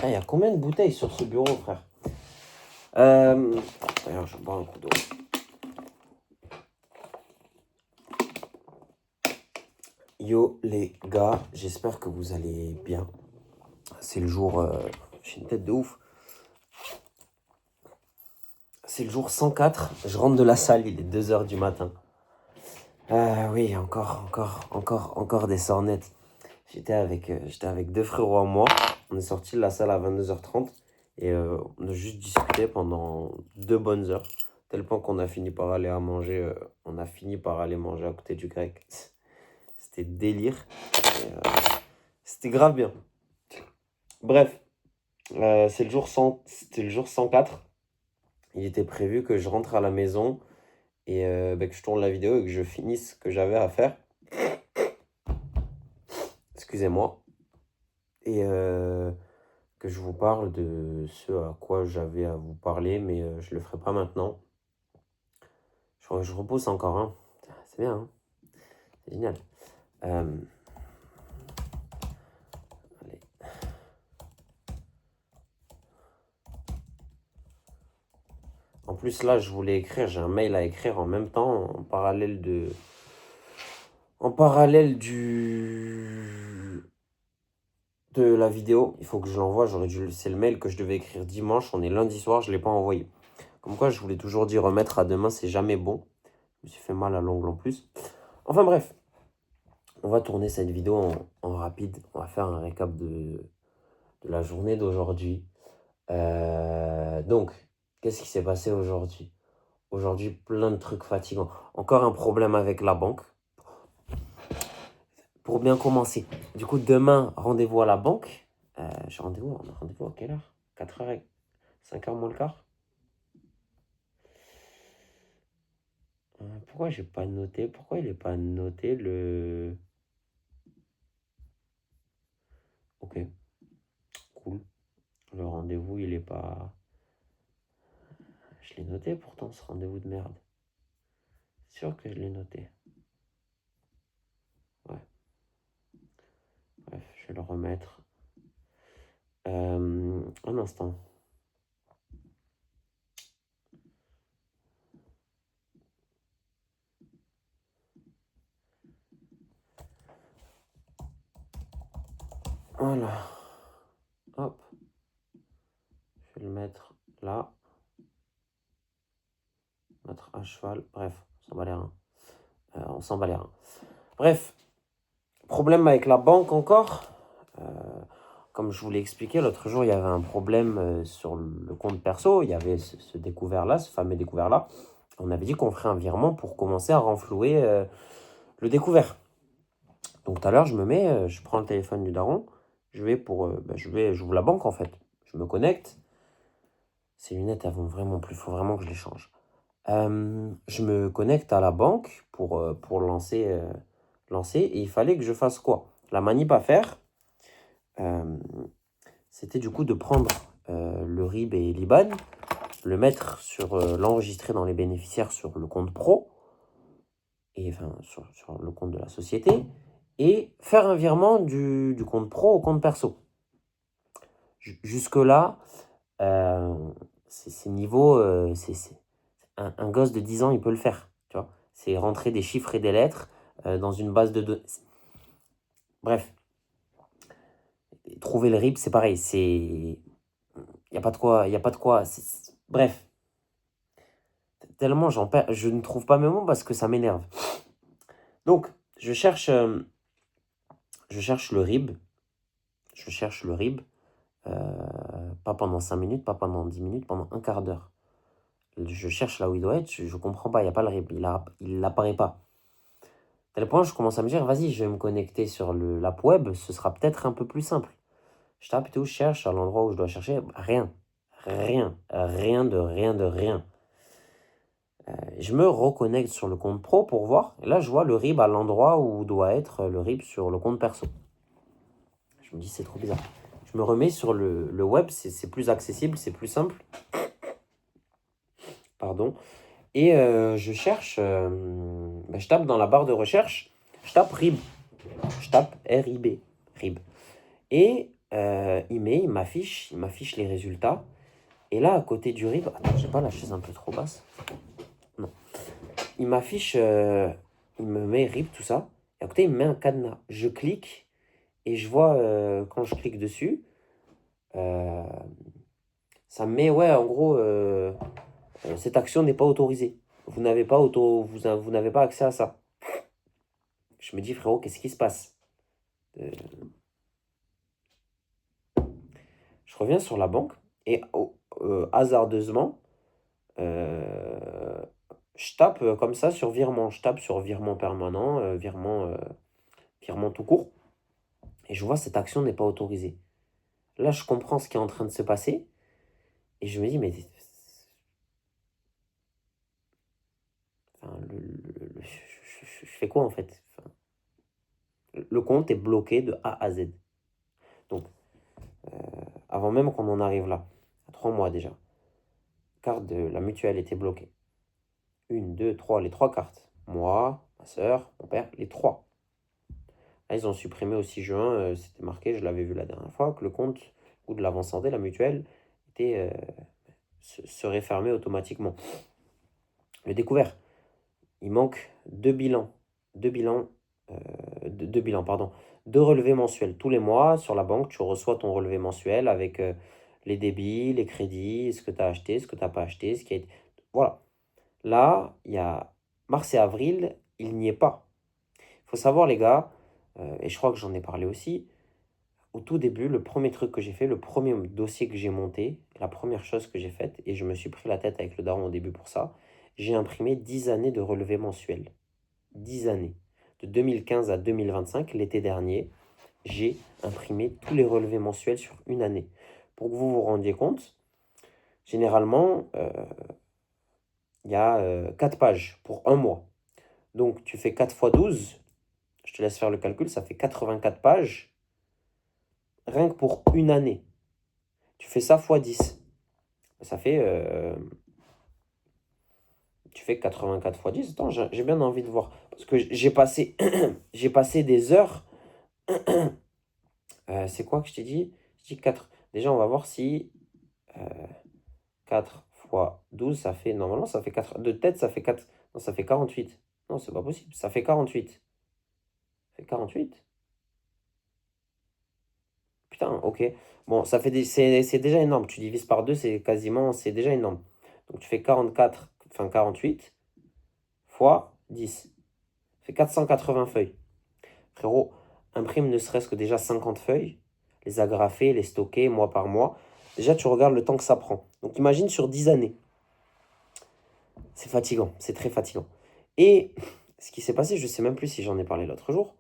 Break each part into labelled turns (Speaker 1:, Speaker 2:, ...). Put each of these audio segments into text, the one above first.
Speaker 1: Ah, il y a combien de bouteilles sur ce bureau, frère? D'ailleurs, je bois un coup d'eau. Yo les gars, j'espère que vous allez bien. C'est le jour... j'ai une tête de ouf. C'est le jour 104. Je rentre de la salle, il est 2h du matin. Oui, encore des sornettes. J'étais avec deux frérots à moi. On est sorti de la salle à 22h30. Et on a juste discuté pendant 2 bonnes heures. Tel point qu'on a fini par aller manger. On a fini par aller manger à côté du grec. C'était délire. C'était grave bien. Bref, c'était le jour 104. Il était prévu que je rentre à la maison et que je tourne la vidéo et que je finisse ce que j'avais à faire. Excusez-moi. Et que je vous parle de ce à quoi j'avais à vous parler, mais je le ferai pas maintenant. Je repousse encore, hein. C'est bien, hein. C'est génial. Allez. En plus, là, je voulais écrire, j'ai un mail à écrire en même temps, en parallèle de la vidéo. Il faut que je l'envoie. C'est le mail que je devais écrire dimanche. On est lundi soir, je ne l'ai pas envoyé. Comme quoi, je vous l'ai toujours dit, remettre à demain, c'est jamais bon. Je me suis fait mal à l'ongle en plus. Enfin bref, on va tourner cette vidéo en rapide. On va faire un récap de la journée d'aujourd'hui. Donc, qu'est-ce qui s'est passé aujourd'hui? Aujourd'hui, plein de trucs fatigants. Encore un problème avec la banque. Pour bien commencer. Du coup, demain, rendez-vous à la banque. J'ai rendez-vous à quelle heure? 4h, 5h moins le quart. Pourquoi j'ai pas noté? Pourquoi il n'est pas noté le... Ok, cool. Le rendez-vous, il est pas... Je l'ai noté pourtant, ce rendez-vous de merde. C'est sûr que je l'ai noté. Ouais. Bref, je vais le remettre. Un instant. Voilà. Hop. Je vais le mettre là. Mettre à cheval. Bref, on s'en bat les reins. On s'en bat les reins. Bref. Problème avec la banque encore. Comme je vous l'ai expliqué, l'autre jour, il y avait un problème sur le compte perso. Il y avait ce découvert-là, ce fameux découvert-là. On avait dit qu'on ferait un virement pour commencer à renflouer le découvert. Donc tout à l'heure, je prends le téléphone du daron. J'ouvre la banque en fait. Je me connecte. Ces lunettes, elles vont vraiment plus. Il faut vraiment que je les change. Je me connecte à la banque pour lancer. Et il fallait que je fasse quoi? La manip à faire, c'était du coup de prendre le RIB et l'IBAN, l'enregistrer dans les bénéficiaires sur le compte pro, et enfin sur le compte de la société, et faire un virement du compte pro au compte perso. Jusque-là, c'est niveau... un gosse de 10 ans, il peut le faire. Tu vois, c'est rentrer des chiffres et des lettres dans une base de données. Bref. Trouver le RIB, c'est pareil. Il n'y a pas de quoi. Bref. Tellement je ne trouve pas mes mots parce que ça m'énerve. Donc, je cherche le RIB. Pas pendant 5 minutes, pas pendant 10 minutes, pendant un quart d'heure. Je cherche là où il doit être, je comprends pas, il n'y a pas le RIB, il n'apparaît pas. À tel point, je commence à me dire, vas-y, je vais me connecter sur l'app web, ce sera peut-être un peu plus simple. Je tape et tout, je cherche à l'endroit où je dois chercher, rien. Rien de rien. Je me reconnecte sur le compte pro pour voir. Et là, je vois le RIB à l'endroit où doit être le RIB sur le compte perso. Je me dis, c'est trop bizarre. Je me remets sur le web, c'est plus accessible, c'est plus simple. Pardon. Et je cherche, je tape dans la barre de recherche, je tape RIB. Je tape RIB. RIB. Et il m'affiche les résultats. Et là, à côté du RIB, attends, j'ai pas la chaise un peu trop basse? Non. Il m'affiche, il me met RIB, tout ça. Et à côté, il me met un cadenas. Je clique et je vois, quand je clique dessus, euh, ça me met, ouais, en gros, cette action n'est pas autorisée. Vous n'avez pas, vous n'avez pas accès à ça. Je me dis, frérot, qu'est-ce qui se passe? Euh, je reviens sur la banque et hasardeusement, euh, je tape comme ça sur virement. Je tape sur virement permanent, virement tout court. Et je vois cette action n'est pas autorisée. Là, je comprends ce qui est en train de se passer. Et je me dis, mais enfin, je fais quoi en fait? Enfin, le compte est bloqué de A à Z. Donc, avant même qu'on en arrive là, à 3 mois déjà, carte de la mutuelle était bloquée. 1, 2, 3, les 3 cartes. Moi, ma soeur, mon père, les 3. Là, ils ont supprimé au 6 juin, c'était marqué, je l'avais vu la dernière fois, que le compte ou de l'avant-santé, la mutuelle, serait fermé automatiquement. Le découvert, il manque 2 bilans. 2 bilans, pardon. 2 relevés mensuels. Tous les mois, sur la banque, tu reçois ton relevé mensuel avec les débits, les crédits, ce que tu as acheté, ce que tu n'as pas acheté, ce qui a été... Voilà. Là, il y a mars et avril, il n'y est pas. Il faut savoir, les gars, et je crois que j'en ai parlé aussi, au tout début, le premier truc que j'ai fait, le premier dossier que j'ai monté, la première chose que j'ai faite, et je me suis pris la tête avec le daron au début pour ça, j'ai imprimé 10 années de relevés mensuels. 10 années. De 2015 à 2025, l'été dernier, j'ai imprimé tous les relevés mensuels sur une année. Pour que vous vous rendiez compte, généralement, il y a 4 pages pour un mois. Donc, tu fais 4 fois 12, je te laisse faire le calcul, ça fait 84 pages, rien que pour une année. Tu fais ça fois 10. Ça fait... tu fais 84 fois 10. Attends, j'ai bien envie de voir. Parce que j'ai passé, j'ai passé des heures. C'est quoi que je t'ai dit? Je dis 4. Déjà, on va voir si 4 fois 12, ça fait... Normalement, ça fait 4. De tête, ça fait 4. Non, ça fait 48. Non, c'est pas possible. Ça fait 48. Ça fait 48. Putain, ok. Bon, ça fait c'est déjà énorme. Tu divises par 2, c'est quasiment... C'est déjà énorme. Donc, tu fais 44, enfin 48 fois 10. Ça fait 480 feuilles. Frérot, imprime ne serait-ce que déjà 50 feuilles, les agrafer, les stocker mois par mois. Déjà, tu regardes le temps que ça prend. Donc, imagine sur 10 années. C'est fatigant, c'est très fatigant. Et ce qui s'est passé, je ne sais même plus si j'en ai parlé l'autre jour.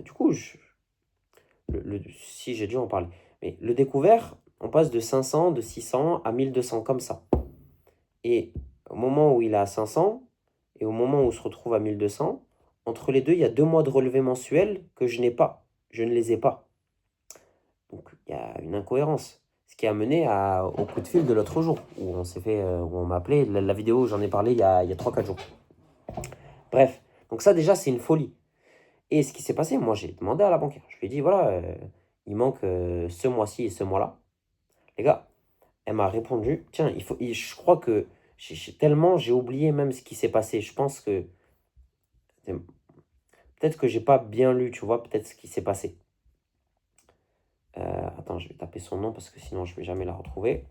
Speaker 1: Du coup, si j'ai dû en parler. Mais le découvert, on passe de 500, de 600 à 1200 comme ça. Et au moment où il est à 500 et au moment où on se retrouve à 1200, entre les deux, il y a 2 mois de relevé mensuel que je n'ai pas. Je ne les ai pas. Donc il y a une incohérence. Ce qui a mené au coup de fil de l'autre jour, où on s'est fait, où on m'a appelé. La vidéo, j'en ai parlé il y a 3-4 jours. Bref, donc ça déjà, c'est une folie. Et ce qui s'est passé, moi j'ai demandé à la banquière. Je lui ai dit, voilà, il manque ce mois-ci et ce mois-là. Les gars, elle m'a répondu, tiens, je crois que tellement j'ai oublié même ce qui s'est passé. Je pense que peut-être que j'ai pas bien lu, tu vois, peut-être ce qui s'est passé. Attends, je vais taper son nom parce que sinon je vais jamais la retrouver.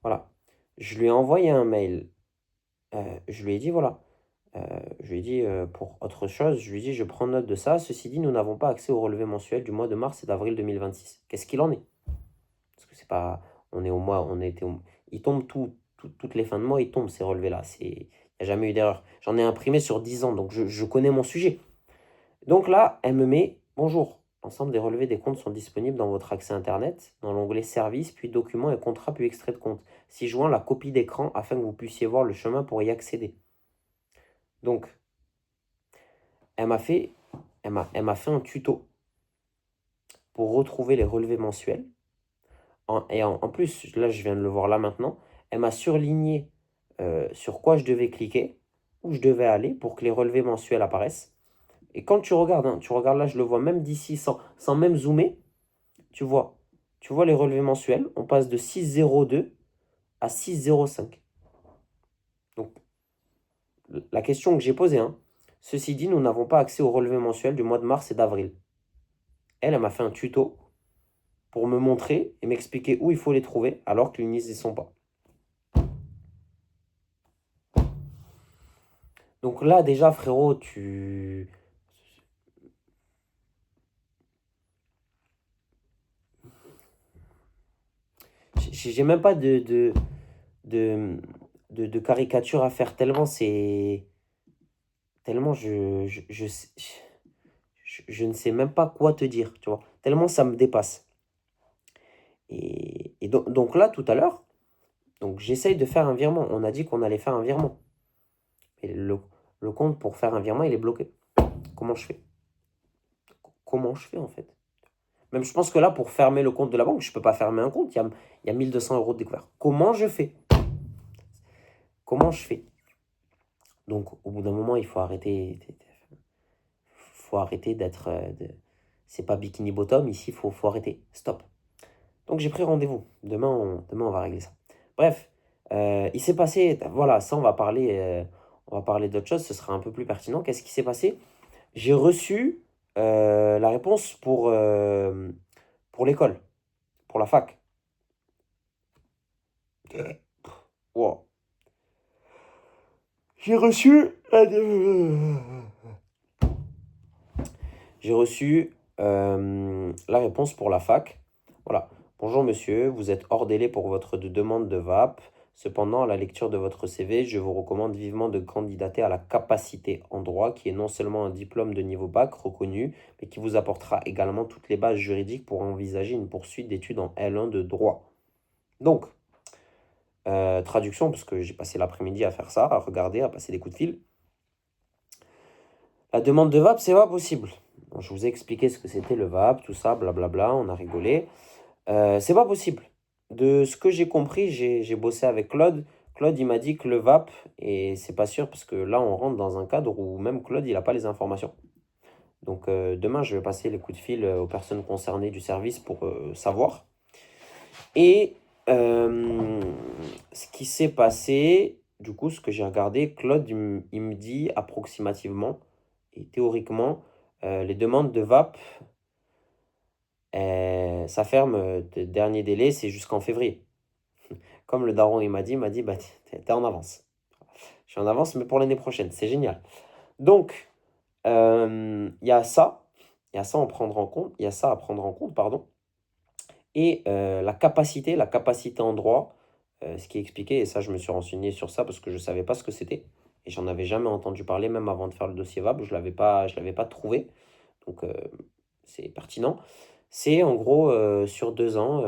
Speaker 1: Voilà. Je lui ai envoyé un mail. Je lui ai dit, voilà. Je lui ai dit, pour autre chose, je lui ai dit, je prends note de ça. Ceci dit, nous n'avons pas accès au relevé mensuel du mois de mars et d'avril 2026. Qu'est-ce qu'il en est? Parce que c'est pas... On est au mois... Il tombe toutes les fins de mois, il tombe ces relevés-là. Il n'y a jamais eu d'erreur. J'en ai imprimé sur 10 ans, donc je connais mon sujet. Donc là, elle me met, bonjour. L'ensemble des relevés des comptes sont disponibles dans votre accès Internet, dans l'onglet Services, puis Documents et Contrats, puis Extrait de compte. Si joint la copie d'écran afin que vous puissiez voir le chemin pour y accéder. Donc, elle m'a fait un tuto pour retrouver les relevés mensuels. En plus, là, je viens de le voir là maintenant, elle m'a surligné sur quoi je devais cliquer, où je devais aller pour que les relevés mensuels apparaissent. Et quand tu regardes, hein, tu regardes là, je le vois même d'ici sans même zoomer, tu vois. Tu vois les relevés mensuels, on passe de 6,02 à 6,05. Donc, la question que j'ai posée, hein, ceci dit, nous n'avons pas accès aux relevés mensuels du mois de mars et d'avril. Elle m'a fait un tuto pour me montrer et m'expliquer où il faut les trouver, alors qu'ils n'y sont pas. Donc là, déjà, frérot, j'ai même pas de, de caricature à faire, tellement c'est... Tellement je ne sais même pas quoi te dire, tu vois. Tellement ça me dépasse. Et donc là, tout à l'heure, donc j'essaye de faire un virement. On a dit qu'on allait faire un virement. Et le compte pour faire un virement, il est bloqué. Comment je fais? Comment je fais en fait? Même je pense que là, pour fermer le compte de la banque, je ne peux pas fermer un compte. Il y a 1200 euros de découvert. Comment je fais? Comment je fais? Donc au bout d'un moment, il faut arrêter. Faut arrêter d'être... C'est pas bikini bottom, ici, faut arrêter. Stop. Donc j'ai pris rendez-vous. Demain, on va régler ça. Bref, il s'est passé... Voilà, ça, on va parler d'autre chose. Ce sera un peu plus pertinent. Qu'est-ce qui s'est passé? J'ai reçu la réponse pour l'école, pour la fac. Wow. J'ai reçu... J'ai reçu la réponse pour la fac. Voilà. Bonjour monsieur, vous êtes hors délai pour votre demande de VAP. Cependant, à la lecture de votre CV, je vous recommande vivement de candidater à la capacité en droit, qui est non seulement un diplôme de niveau bac reconnu, mais qui vous apportera également toutes les bases juridiques pour envisager une poursuite d'études en L1 de droit. Donc, traduction, parce que j'ai passé l'après-midi à faire ça, à regarder, à passer des coups de fil. La demande de VAP, c'est pas possible. Bon, je vous ai expliqué ce que c'était le VAP, tout ça, blablabla, on a rigolé. C'est pas possible. De ce que j'ai compris, j'ai bossé avec Claude. Claude, il m'a dit que le VAP, et c'est pas sûr parce que là, on rentre dans un cadre où même Claude, il n'a pas les informations. Donc demain, je vais passer les coups de fil aux personnes concernées du service pour savoir. Et ce qui s'est passé, du coup, ce que j'ai regardé, Claude, il me dit approximativement et théoriquement, les demandes de VAP, ça ferme, le dernier délai, c'est jusqu'en février. Comme le daron, il m'a dit, bah, t'es en avance. Je suis en avance, mais pour l'année prochaine, c'est génial. Donc, il y a ça, il y a ça à prendre en compte, il y a ça à prendre en compte, pardon. Et la capacité en droit, ce qui est expliqué, et ça, je me suis renseigné sur ça parce que je ne savais pas ce que c'était. Et j'en avais jamais entendu parler, même avant de faire le dossier VAB, je l'avais pas trouvé. Donc, c'est pertinent. C'est en gros, sur 2 ans,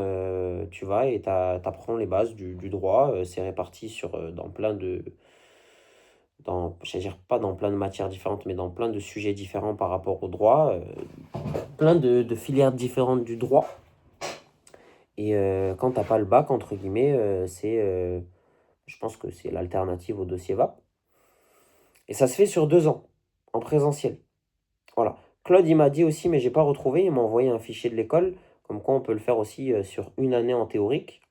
Speaker 1: tu vas et tu apprends les bases du droit. C'est réparti dans plein de... Je veux dire, pas dans plein de matières différentes, mais dans plein de sujets différents par rapport au droit. Plein de filières différentes du droit. Et quand t'as pas le bac, entre guillemets, je pense que c'est l'alternative au dossier VAP. Et ça se fait sur 2 ans, en présentiel. Voilà. Claude, il m'a dit aussi, mais j'ai pas retrouvé, il m'a envoyé un fichier de l'école, comme quoi on peut le faire aussi sur une année en théorique,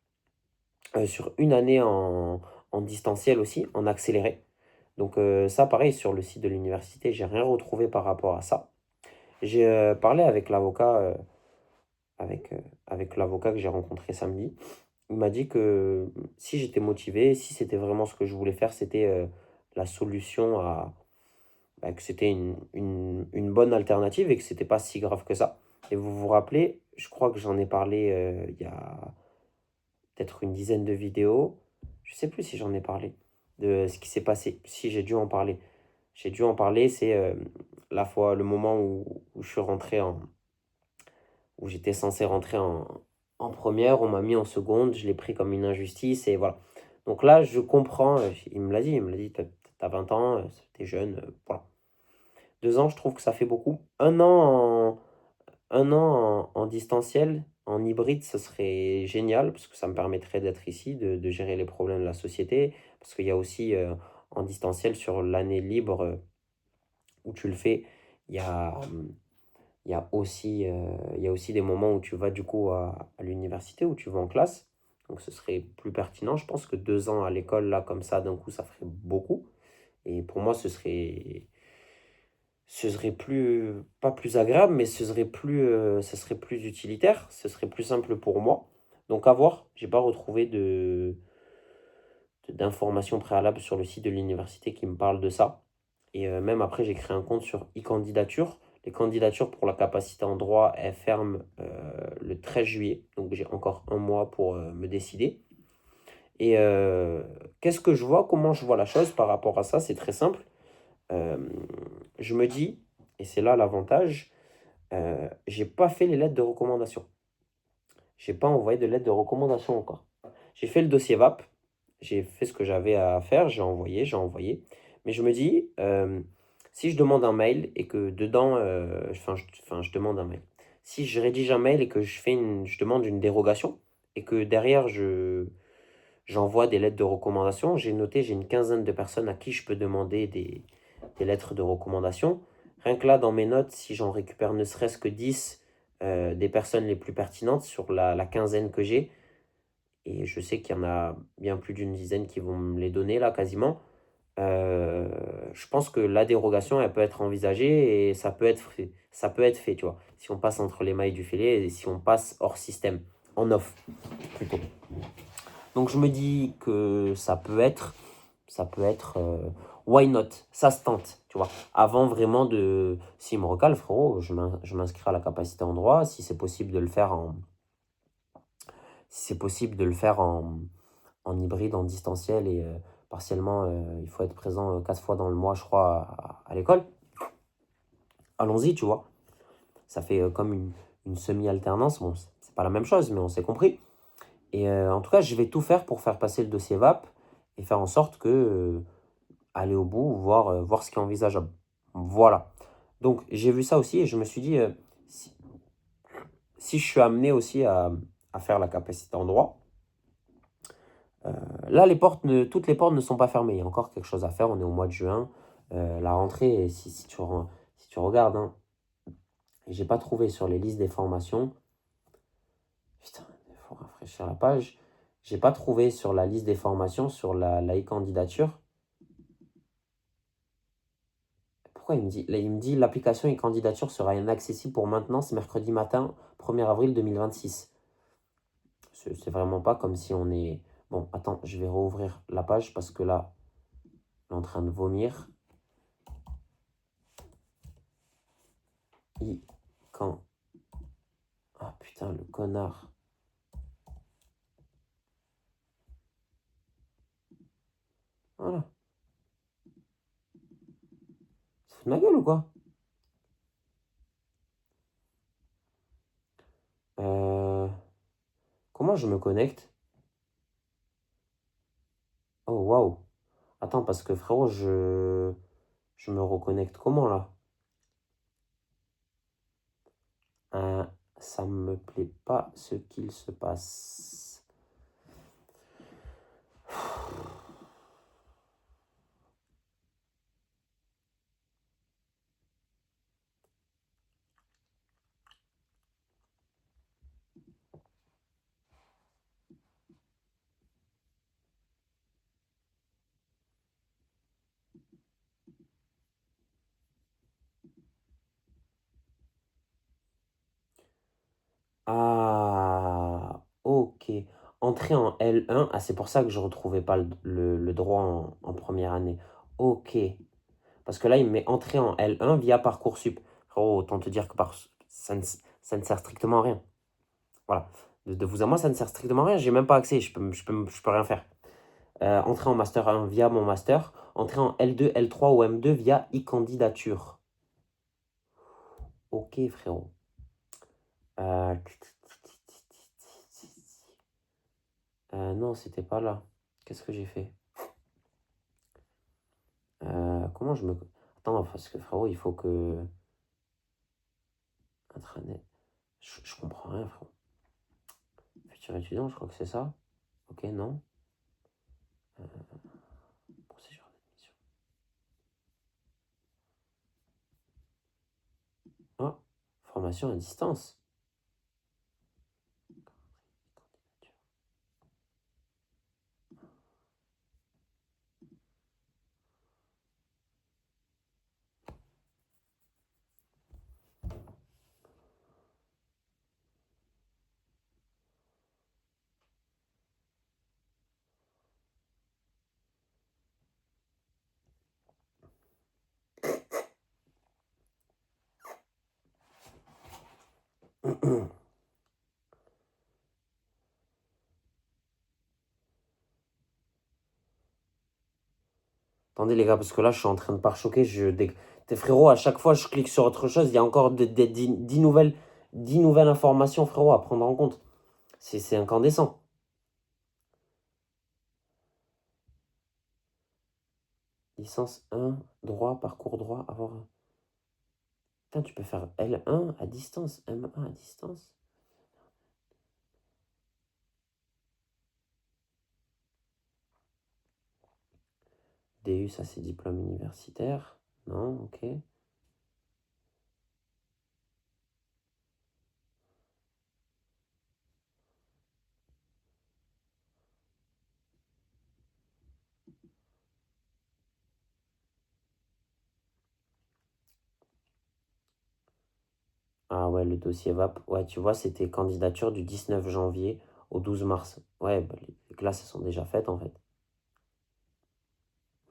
Speaker 1: sur une année en distanciel aussi, en accéléré. Donc ça, pareil, sur le site de l'université, j'ai rien retrouvé par rapport à ça. J'ai parlé avec l'avocat, avec l'avocat que j'ai rencontré samedi. Il m'a dit que si j'étais motivé, si c'était vraiment ce que je voulais faire, c'était la solution que c'était une bonne alternative et que c'était pas si grave que ça. Et vous vous rappelez, je crois que j'en ai parlé il y a peut-être une dizaine de vidéos. Je sais plus si j'en ai parlé de ce qui s'est passé. Si j'ai dû en parler. J'ai dû en parler, c'est le moment où je suis rentré où j'étais censé rentrer en première, on m'a mis en seconde, je l'ai pris comme une injustice et voilà. Donc là, je comprends, il me l'a dit, t'as 20 ans, t'es jeune, voilà. 2 ans, je trouve que ça fait beaucoup. Un an en distanciel, En hybride, ce serait génial parce que ça me permettrait d'être ici, de gérer les problèmes de la société. Parce qu'il y a aussi en distanciel sur l'année libre où tu le fais, il y a, il y a aussi des moments où tu vas du coup à l'université, où tu vas en classe. Donc ce serait plus pertinent. Je pense que 2 ans à l'école, là, comme ça, d'un coup, ça ferait beaucoup. Et pour moi, ce serait plus, pas plus agréable, mais ce serait plus utilitaire, ce serait plus simple pour moi. Donc à voir, j'ai pas retrouvé d'informations préalables sur le site de l'université qui me parle de ça. Et même après, j'ai créé un compte sur e-candidature. Les candidatures pour la capacité en droit, elles ferment le 13 juillet. Donc j'ai encore un mois pour me décider. Et qu'est-ce que je vois? Comment je vois la chose par rapport à ça? C'est très simple. Euh, je me dis, et c'est là l'avantage, j'ai pas fait les lettres de recommandation. J'ai pas envoyé de lettre de recommandation encore. J'ai fait le dossier VAP, j'ai fait ce que j'avais à faire, j'ai envoyé. Mais je me dis, si je demande un mail et que dedans, je demande un mail. Si je rédige un mail et que je demande une dérogation et que derrière j'envoie des lettres de recommandation, j'ai noté, j'ai une quinzaine de personnes à qui je peux demander des lettres de recommandation. Rien que là, dans mes notes, si j'en récupère ne serait-ce que 10 des personnes les plus pertinentes sur la quinzaine que j'ai, et je sais qu'il y en a bien plus d'une dizaine qui vont me les donner là quasiment, euh, je pense que la dérogation, elle peut être envisagée et ça peut être fait, tu vois. Si on passe entre les mailles du filet et si on passe hors système, en off plutôt. Donc je me dis que ça peut être, why not? Ça se tente, tu vois. Avant vraiment s'il me recale, frérot, je m'inscris à la capacité en droit. Si c'est possible de le faire si c'est possible de le faire en hybride, en distanciel et partiellement, il faut être présent 4 fois dans le mois, je crois, à l'école. Allons-y, tu vois. Ça fait comme une semi-alternance. Bon, c'est pas la même chose, mais on s'est compris. Et en tout cas, je vais tout faire pour faire passer le dossier VAP et faire en sorte que aller au bout, voir ce qui est envisageable. Voilà. Donc, j'ai vu ça aussi et je me suis dit, si je suis amené aussi à faire la capacité en droit, là, toutes les portes ne sont pas fermées. Il y a encore quelque chose à faire. On est au mois de juin. La rentrée, si tu regardes, hein, j'ai pas trouvé sur les listes des formations. Putain, il faut rafraîchir la page. J'ai pas trouvé sur la liste des formations, sur la e-candidature. Pourquoi il me dit, là, il me dit l'application e-candidature sera inaccessible pour maintenance mercredi matin, 1er avril 2026. C'est vraiment pas comme si on est... Bon, attends, je vais rouvrir la page parce que là, on est en train de vomir. Quand... Ah putain, le connard. Voilà. Ça fout de ma gueule ou quoi? Euh, Comment je me connecte? Oh, waouh. Attends, parce que frérot, je me reconnecte comment là? Euh, Ça me plaît pas ce qu'il se passe. Ah, ok. Entrée en L1. Ah, c'est pour ça que je retrouvais pas le droit en première année. Ok. Parce que là, il me met entrée en L1 via Parcoursup. Frérot, autant te dire que ça ne sert strictement à rien. Voilà. De vous à moi, ça ne sert strictement à rien. J'ai même pas accès. Je peux rien faire. Entrer en Master 1 via mon Master. Entrer en L2, L3 ou M2 via e-candidature. Ok, frérot. Euh, non, c'était pas là. Qu'est-ce que j'ai fait? Comment je me... Attends, parce que frérot, il faut que... Intranet. Je comprends rien, frérot. Procédure étudiant, je crois que c'est ça. Ok, non. Procédure d'admission. Ah, formation à distance. Attendez les gars, parce que là je suis en train de pare-choquer. T'es frérot, à chaque fois je clique sur autre chose, il y a encore 10 nouvelles informations frérot à prendre en compte. C'est incandescent. Licence 1, droit, parcours droit, avoir... Putain, tu peux faire L1 à distance, M1 à distance. DU, ça c'est diplôme universitaire. Non, ok. Ah ouais, le dossier VAP. Ouais, tu vois, c'était candidature du 19 janvier au 12 mars. Ouais, bah, les classes elles sont déjà faites en fait.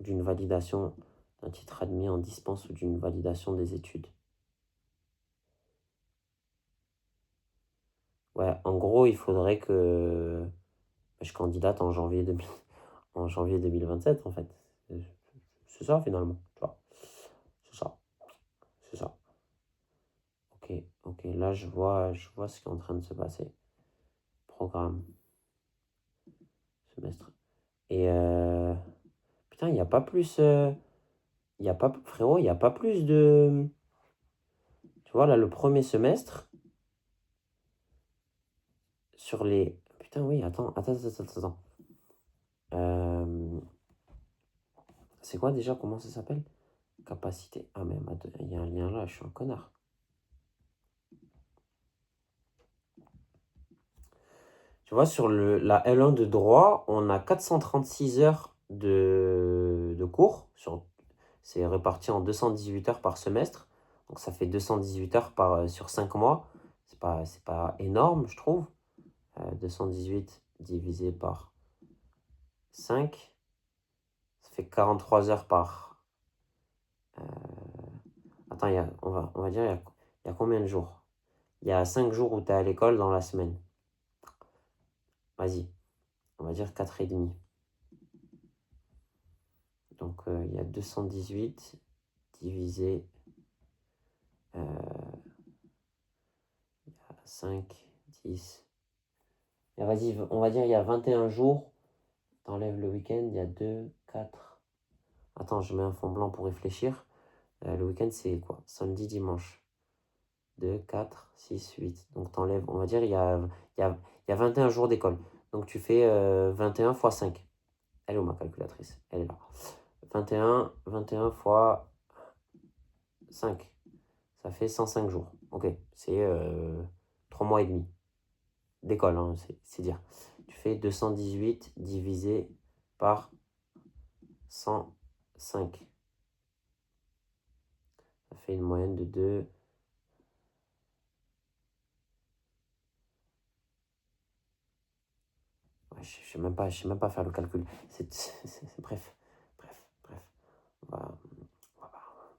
Speaker 1: D'une validation d'un titre admis en dispense ou d'une validation des études. Ouais, en gros, il faudrait que je candidate en janvier 2027 en fait. C'est ça finalement, tu vois. C'est ça, c'est ça. Ok, ok, là je vois ce qui est en train de se passer. Programme, semestre. Et putain, il n'y a pas plus. Il y a pas, frérot, il n'y a pas plus de. Tu vois, là, le premier semestre, sur les. Putain, oui, attends. Euh, c'est quoi déjà? Comment ça s'appelle? Capacité. Ah, mais il y a un lien là, je suis un connard. Tu vois, sur la L1 de droit, on a 436 heures de cours. C'est réparti en 218 heures par semestre. Donc ça fait 218 heures sur 5 mois. C'est pas énorme, je trouve. 218 divisé par 5, ça fait 43 heures par... Attends, on va dire, il y a combien de jours? Il y a 5 jours où tu es à l'école dans la semaine. Vas-y, on va dire 4 et demi. Donc, il y a 218 divisé 5, 10. Et vas-y, on va dire il y a 21 jours. T'enlèves le week-end, il y a 2, 4. Attends, je mets un fond blanc pour réfléchir. Le week-end, c'est quoi? Samedi, dimanche. 2, 4, 6, 8. Donc t'enlèves, on va dire, il y a 21 jours d'école. Donc tu fais 21 fois 5. Elle est où ma calculatrice? Elle est là. 21 fois 5. Ça fait 105 jours. Ok, c'est 3 mois et demi d'école, hein, c'est dire. Tu fais 218 divisé par 105. Ça fait une moyenne de 2. Ouais, je sais même pas faire le calcul. Bref, bref.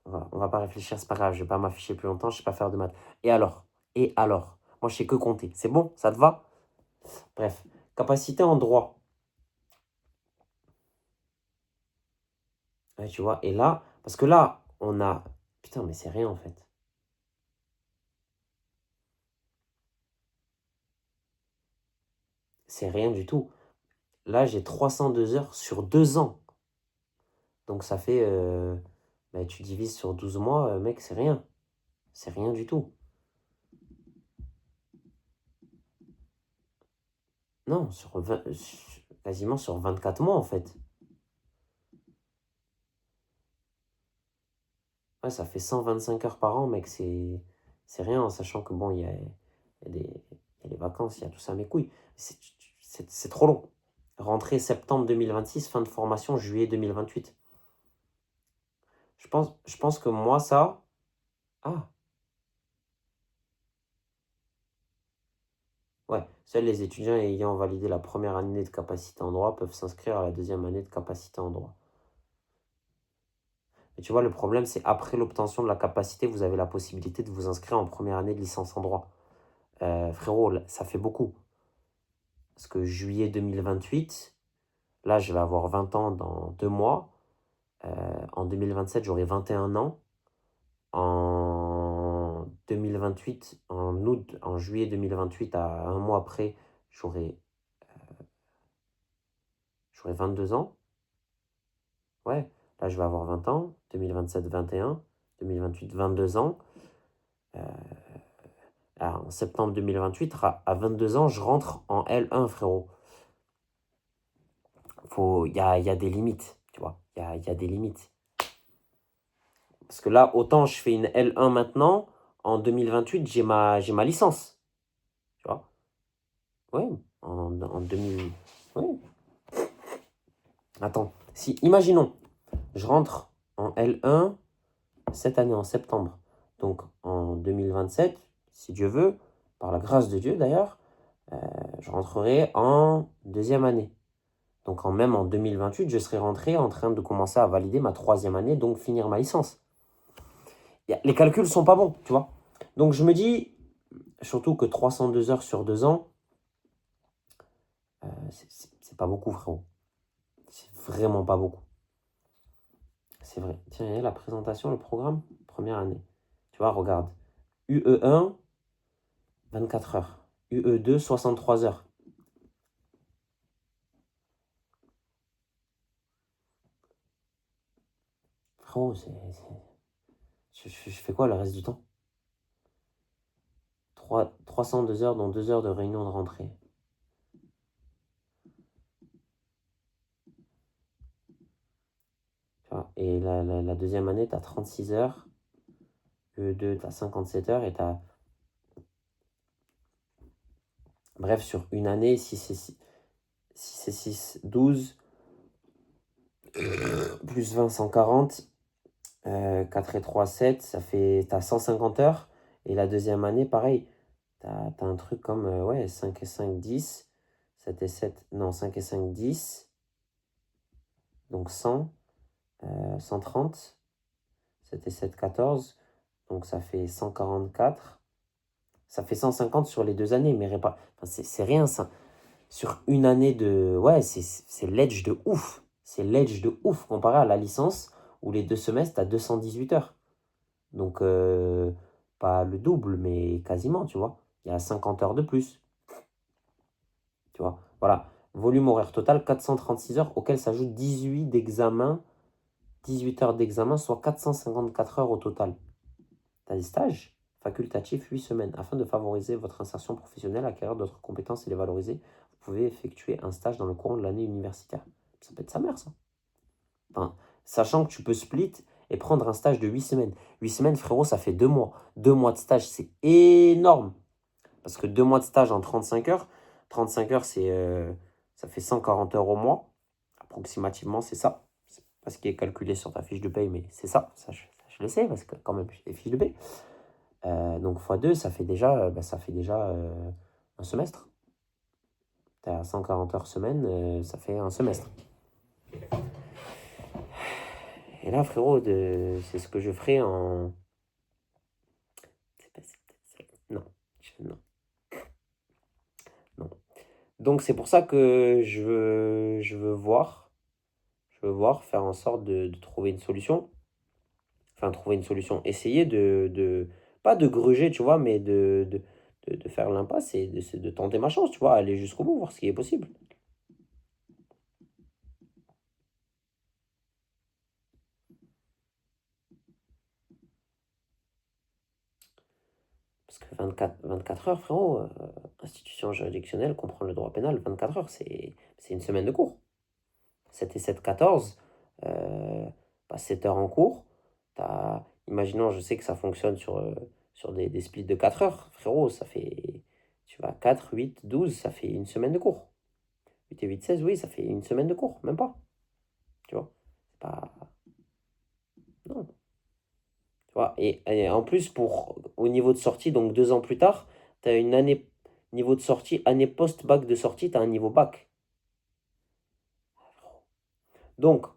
Speaker 1: On va pas réfléchir, c'est pas grave, je vais pas m'afficher plus longtemps, je sais pas faire de maths. Et alors? Et alors? Moi, je sais que compter. C'est bon? Ça te va? Bref, capacité en droit. Ouais, tu vois, et là, parce que là, on a... Putain, mais c'est rien en fait. C'est rien du tout. Là, j'ai 302 heures sur 2 ans. Donc ça fait... bah, tu divises sur 12 mois, mec, c'est rien. C'est rien du tout. Non, quasiment sur 24 mois, en fait. Ouais, ça fait 125 heures par an, mec, c'est rien, en sachant que bon, il y a les vacances, il y a tout ça, mes couilles. C'est trop long. Rentrée septembre 2026, fin de formation juillet 2028. Je pense que moi, ça. Ah, ouais. Seuls les étudiants ayant validé la première année de capacité en droit peuvent s'inscrire à la deuxième année de capacité en droit. Et tu vois, le problème, c'est après l'obtention de la capacité, vous avez la possibilité de vous inscrire en première année de licence en droit. Frérot, ça fait beaucoup. Parce que juillet 2028, là, je vais avoir 20 ans dans 2 mois. En 2027, j'aurai 21 ans. En 2028, en juillet 2028, à un mois après, j'aurai 22 ans. Ouais, là, je vais avoir 20 ans. 2027, 21. 2028, 22 ans. En septembre 2028, à 22 ans, je rentre en L1, frérot. Il y a des limites, tu vois. Il y a des limites. Parce que là, autant je fais une L1 maintenant, en 2028, j'ai ma licence. Tu vois? Ouais, en 2000. Ouais. Attends, si, imaginons, je rentre en L1 cette année, en septembre. Donc en 2027, si Dieu veut, par la grâce de Dieu d'ailleurs, je rentrerai en deuxième année. Donc même en 2028, je serai rentré en train de commencer à valider ma troisième année, donc finir ma licence. Les calculs sont pas bons, tu vois. Donc je me dis, surtout que 302 heures sur 2 ans, c'est pas beaucoup, frérot. C'est vraiment pas beaucoup. C'est vrai. Tiens, il y a la présentation, le programme, première année. Tu vois, regarde. UE1, 24 heures. UE2, 63 heures. Frérot, je fais quoi le reste du temps? 302 heures, dont 2 heures de réunion de rentrée. Tu vois, et la deuxième année, tu as 36 heures. UE2, tu as 57 heures. Et tu as. Bref, sur une année, si c'est 6, 12, plus 20, 140. 4 et 3, 7, ça fait. T'as 150 heures. Et la deuxième année, pareil. T'as un truc comme. Ouais, 5 et 5, 10. 7 et 7. Non, 5 et 5, 10. Donc 100. 130. 7 et 7, 14. Donc ça fait 144. Ça fait 150 sur les 2 années. Mais enfin, c'est rien ça. Sur une année de. Ouais, c'est ledge de ouf. C'est ledge de ouf comparé à la licence où les 2 semestres, t'as 218 heures. Donc, pas le double, mais quasiment, tu vois. Il y a 50 heures de plus, tu vois. Voilà. Volume horaire total, 436 heures, auquel s'ajoutent 18 d'examen, 18 heures d'examen, soit 454 heures au total. Tu as des stages facultatifs 8 semaines. Afin de favoriser votre insertion professionnelle, acquérir d'autres compétences et les valoriser, vous pouvez effectuer un stage dans le courant de l'année universitaire. Ça peut être sa mère, ça. Enfin, sachant que tu peux split et prendre un stage de 8 semaines. 8 semaines, frérot, ça fait 2 mois. 2 mois de stage, c'est énorme. Parce que 2 mois de stage en 35 heures, 35 heures, ça fait 140 heures au mois. Approximativement, c'est ça. C'est pas ce qui est calculé sur ta fiche de paye, mais c'est ça. Ça, je le sais, parce que quand même, j'ai des fiches de paye. Donc, x2, ça fait déjà un semestre. Tu à 140 heures semaine, ça fait un semestre. Et là, frérot, c'est ce que je ferai en. Non, non, non. Donc, c'est pour ça que je veux voir. Je veux voir, faire en sorte de trouver une solution. Enfin, trouver une solution. Essayer pas de gruger, tu vois, mais de faire l'impasse et de tenter ma chance, tu vois, aller jusqu'au bout, voir ce qui est possible. que 24 heures, frérot, institution juridictionnelle, comprendre le droit pénal, 24 heures, c'est une semaine de cours. 7 et 7, 14, pas 7 heures en cours. Imaginons, je sais que ça fonctionne sur des splits de 4 heures. Frérot, ça fait, tu vas 4, 8, 12, ça fait une semaine de cours. 8 et 8, 16, oui, ça fait une semaine de cours, même pas. Tu vois, c'est pas... Non. Tu vois, et en plus, au niveau de sortie, donc 2 ans plus tard, tu as une année, niveau de sortie, année post-bac de sortie, tu as un niveau bac. Donc,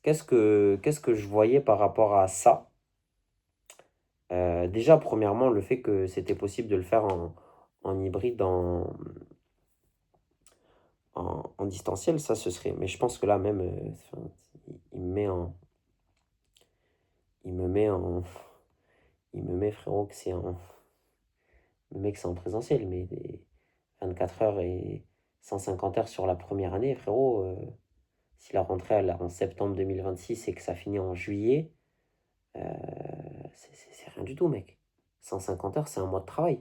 Speaker 1: qu'est-ce que je voyais par rapport à ça? Déjà, premièrement, le fait que c'était possible de le faire en hybride, en distanciel, ça, ce serait... Mais je pense que là, même, enfin, il me met en... Il me met en... Il me met, frérot, que c'est en... Le mec, c'est en présentiel, mais des 24 heures et 150 heures sur la première année, frérot, si la rentrée elle, en septembre 2026 et que ça finit en juillet, euh, c'est rien du tout, mec. 150 heures, c'est un mois de travail.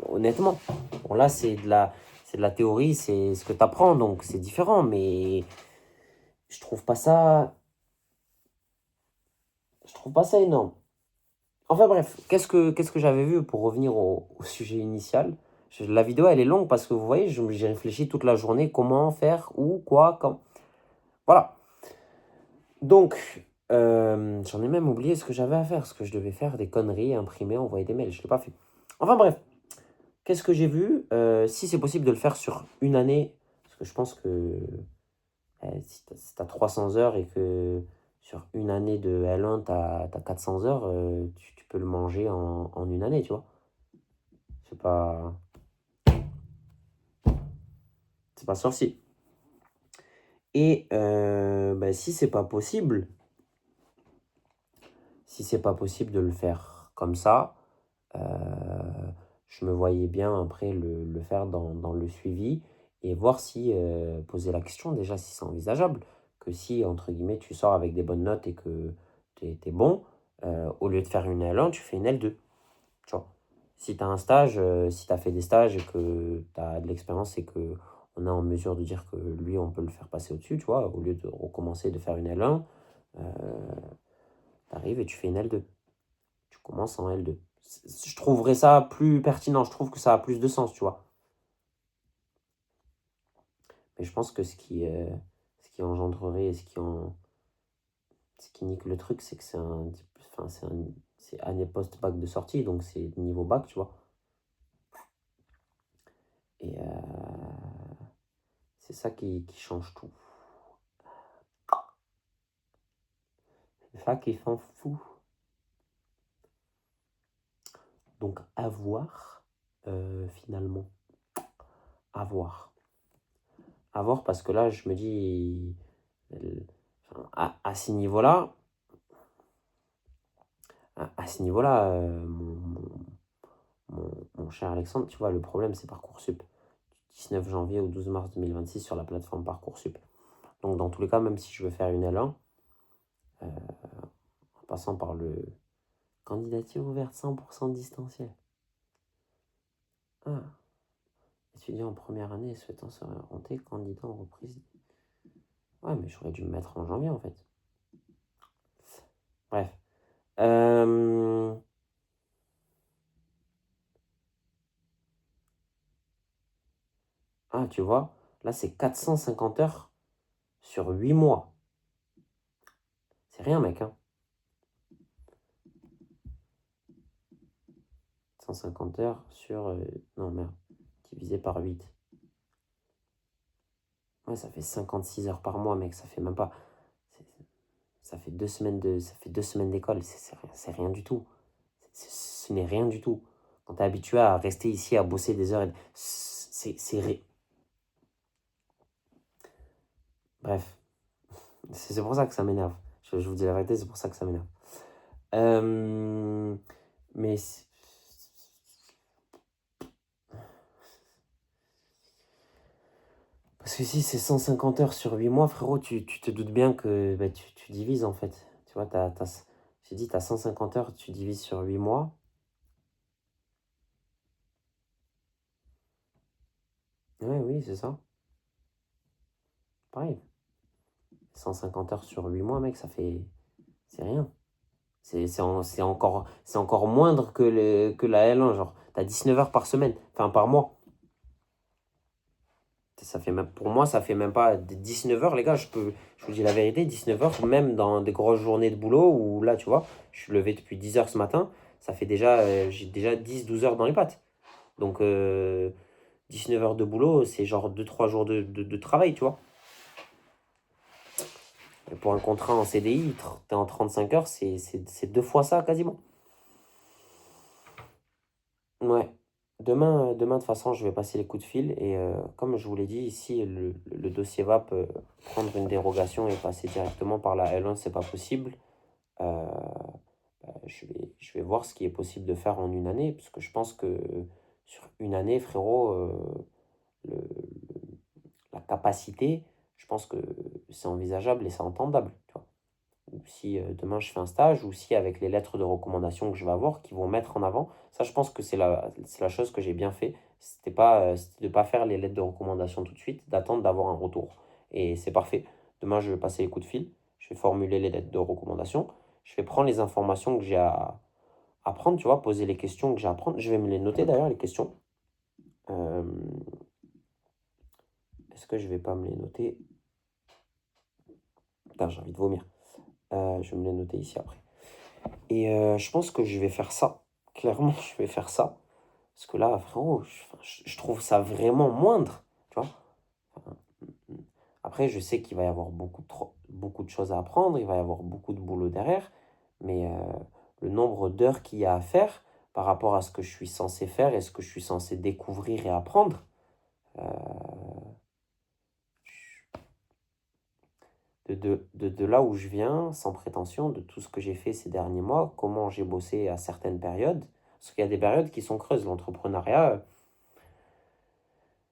Speaker 1: Honnêtement. Bon, là, c'est de la théorie, c'est ce que tu apprends, donc c'est différent, mais je trouve pas ça. Je trouve pas ça énorme. Enfin bref, qu'est-ce que j'avais vu pour revenir au sujet initial? La vidéo, elle est longue parce que vous voyez, j'ai réfléchi toute la journée comment faire, où, quoi, quand. Voilà. Donc, j'en ai même oublié ce que j'avais à faire, ce que je devais faire, des conneries, imprimer, envoyer des mails. Je ne l'ai pas fait. Enfin bref, qu'est-ce que j'ai vu? Si c'est possible de le faire sur une année, parce que je pense que si tu as 300 heures et que sur une année de L1, tu as 400 heures, tu peux le manger en une année, tu vois. C'est pas, c'est pas sorcier. Et bah, si c'est pas possible de le faire comme ça, euh, je me voyais bien après le faire dans le suivi et voir si, poser la question déjà si c'est envisageable, que si, entre guillemets, tu sors avec des bonnes notes et que tu es bon, au lieu de faire une L1, tu fais une L2. Tu vois. Si tu as un stage, si tu as fait des stages et que tu as de l'expérience et que on est en mesure de dire que lui, on peut le faire passer au-dessus, tu vois, au lieu de recommencer de faire une L1, tu arrives et tu fais une L2. Tu commences en L2. Je trouverais ça plus pertinent, je trouve que ça a plus de sens, tu vois. Mais je pense que ce qui engendrerait et ce qui nique le truc, c'est que enfin, c'est année post-bac de sortie, donc c'est niveau bac, tu vois. Et c'est ça qui change tout. C'est ça qui s'en fout. Donc, à voir, finalement. À voir. À voir parce que là, je me dis, enfin, à ce niveau-là, à ce niveau-là, mon cher Alexandre, tu vois, le problème, c'est Parcoursup. 19 janvier au 12 mars 2026 sur la plateforme Parcoursup. Donc, dans tous les cas, même si je veux faire une L1, en passant par le candidature ouverte 100% distanciel. Ah, étudiant en première année et souhaitant se réorienter, candidat en reprise. Ouais, mais j'aurais dû me mettre en janvier en fait. Bref. Ah, tu vois, là c'est 450 heures sur 8 mois. C'est rien, mec. Hein. 150 heures sur. Non, merde. Divisé par 8. Ouais, ça fait 56 heures par mois, mec. Ça fait même pas. Ça fait 2 semaines d'école. C'est rien du tout. Ce n'est rien du tout. Quand tu es habitué à rester ici, à bosser des heures, c'est. Bref. C'est pour ça que ça m'énerve. Je vous dis la vérité, c'est pour ça que ça m'énerve. Mais. Parce que si c'est 150 heures sur 8 mois, frérot, tu te doutes bien que bah, tu divises en fait. Tu vois, j'ai dit, tu as 150 heures, tu divises sur 8 mois. Ouais, oui, c'est ça. Pareil. 150 heures sur 8 mois, mec, ça fait... C'est rien. C'est encore moindre que la L1, genre. T'as 19 heures par semaine, enfin par mois. Ça fait même, pour moi, ça fait même pas 19 heures, les gars. Je vous dis la vérité, 19 heures, même dans des grosses journées de boulot où là, tu vois, je suis levé depuis 10 heures ce matin. Ça fait déjà, j'ai déjà 10 12 heures dans les pattes. Donc, 19 heures de boulot, c'est genre 2 3 jours de travail, tu vois. Et pour un contrat en CDI, t'es en 35 heures, c'est 2 fois ça quasiment. Ouais. Demain, de toute façon, je vais passer les coups de fil et comme je vous l'ai dit, ici, le dossier VAP, prendre une dérogation et passer directement par la L1, c'est pas possible. Euh, je vais voir ce qui est possible de faire en une année, parce que je pense que sur une année, frérot, le- la capacité, je pense que c'est envisageable et c'est entendable, tu vois. Ou si demain je fais un stage, ou si avec les lettres de recommandation que je vais avoir, qui vont mettre en avant, ça je pense que c'est la chose que j'ai bien fait, c'était de ne pas faire les lettres de recommandation tout de suite, d'attendre d'avoir un retour. Et c'est parfait. Demain je vais passer les coups de fil, je vais formuler les lettres de recommandation, je vais prendre les informations que j'ai à prendre, tu vois, poser les questions que j'ai à prendre. Je vais me les noter d'ailleurs, les questions. Euh, Est-ce que je vais pas me les noter? Putain, j'ai envie de vomir. Je vais me les noter ici après. Et je pense que je vais faire ça. Clairement, je vais faire ça. Parce que là, frérot, je trouve ça vraiment moindre. Tu vois? Enfin, après, je sais qu'il va y avoir beaucoup de choses à apprendre. Il va y avoir beaucoup de boulot derrière. Mais le nombre d'heures qu'il y a à faire par rapport à ce que je suis censé faire et ce que je suis censé découvrir et apprendre, euh, de là où je viens, sans prétention, de tout ce que j'ai fait ces derniers mois, comment j'ai bossé à certaines périodes. Parce qu'il y a des périodes qui sont creuses. L'entrepreneuriat,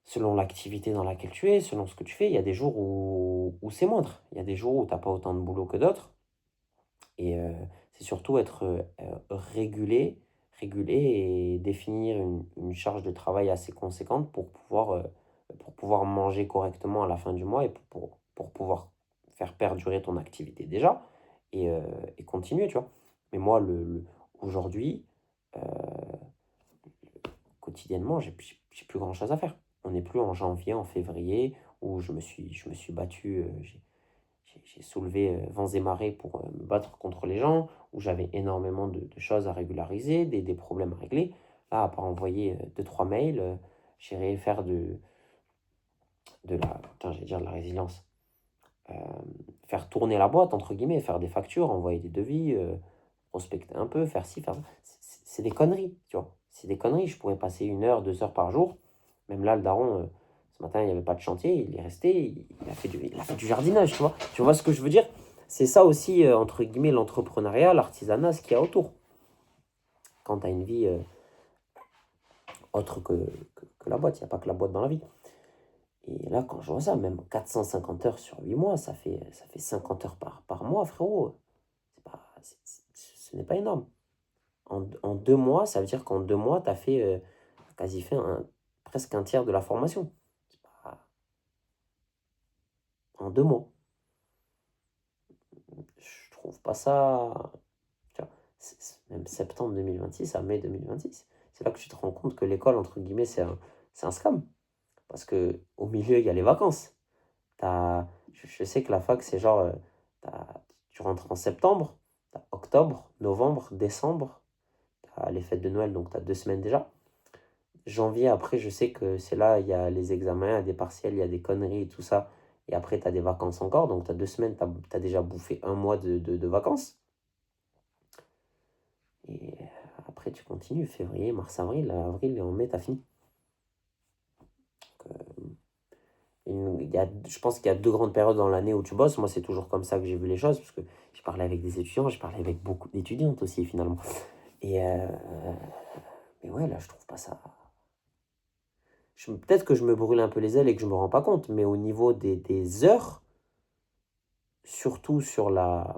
Speaker 1: selon l'activité dans laquelle tu es, selon ce que tu fais, il y a des jours où c'est moindre. Il y a des jours où tu n'as pas autant de boulot que d'autres. Et c'est surtout être régulé et définir une charge de travail assez conséquente pour pouvoir manger correctement à la fin du mois et pour pouvoir faire perdurer ton activité déjà et, euh, et continuer, tu vois. Mais moi, aujourd'hui, euh, quotidiennement, j'ai plus grand-chose à faire. On n'est plus en janvier, en février, où je me suis battu, j'ai soulevé vents et marées pour me battre contre les gens, où j'avais énormément de choses à régulariser, des problèmes à régler. Là, à part envoyer 2 3 mails, j'irai faire putain, j'allais dire de la résilience. Euh, Faire tourner la boîte, entre guillemets, faire des factures, envoyer des devis, prospecter un peu, faire ci, faire ça. C'est des conneries, tu vois. C'est des conneries. Je pourrais passer 1 heure, 2 heures par jour. Même là, le daron, ce matin, il n'y avait pas de chantier, il est resté, il a fait du jardinage, tu vois. Tu vois ce que je veux dire? C'est ça aussi, entre guillemets, l'entrepreneuriat, l'artisanat, ce qu'il y a autour. Quand tu as une vie autre que la boîte, il n'y a pas que la boîte dans la vie. Et là, quand je vois ça, même 450 heures sur 8 mois, ça fait 50 heures par mois, frérot. Ce n'est pas énorme. En 2 mois, ça veut dire qu'en 2 mois, tu as quasi fait presque un tiers de la formation. C'est pas- En 2 mois. Je trouve pas ça. Tu vois, même septembre 2026 à mai 2026. C'est là que tu te rends compte que l'école, entre guillemets, c'est un scam. Parce que au milieu, il y a les vacances. Je sais que la fac, c'est genre, tu rentres en septembre, t'as octobre, novembre, décembre, t'as les fêtes de Noël, donc tu as 2 semaines déjà. Janvier, après, je sais que c'est là, il y a les examens, il y a des partiels, il y a des conneries et tout ça. Et après, tu as des vacances encore, donc tu as 2 semaines, tu as déjà bouffé un mois de vacances. Et après, tu continues, février, mars, avril, et en mai, tu as fini. Je pense qu'il y a 2 grandes périodes dans l'année où tu bosses. Moi, c'est toujours comme ça que j'ai vu les choses, parce que j'ai parlé avec des étudiants, j'ai parlé avec beaucoup d'étudiantes aussi, finalement. Et mais ouais, là, je trouve pas ça. Peut-être que je me brûle un peu les ailes et que je me rends pas compte, mais au niveau des heures, surtout sur la.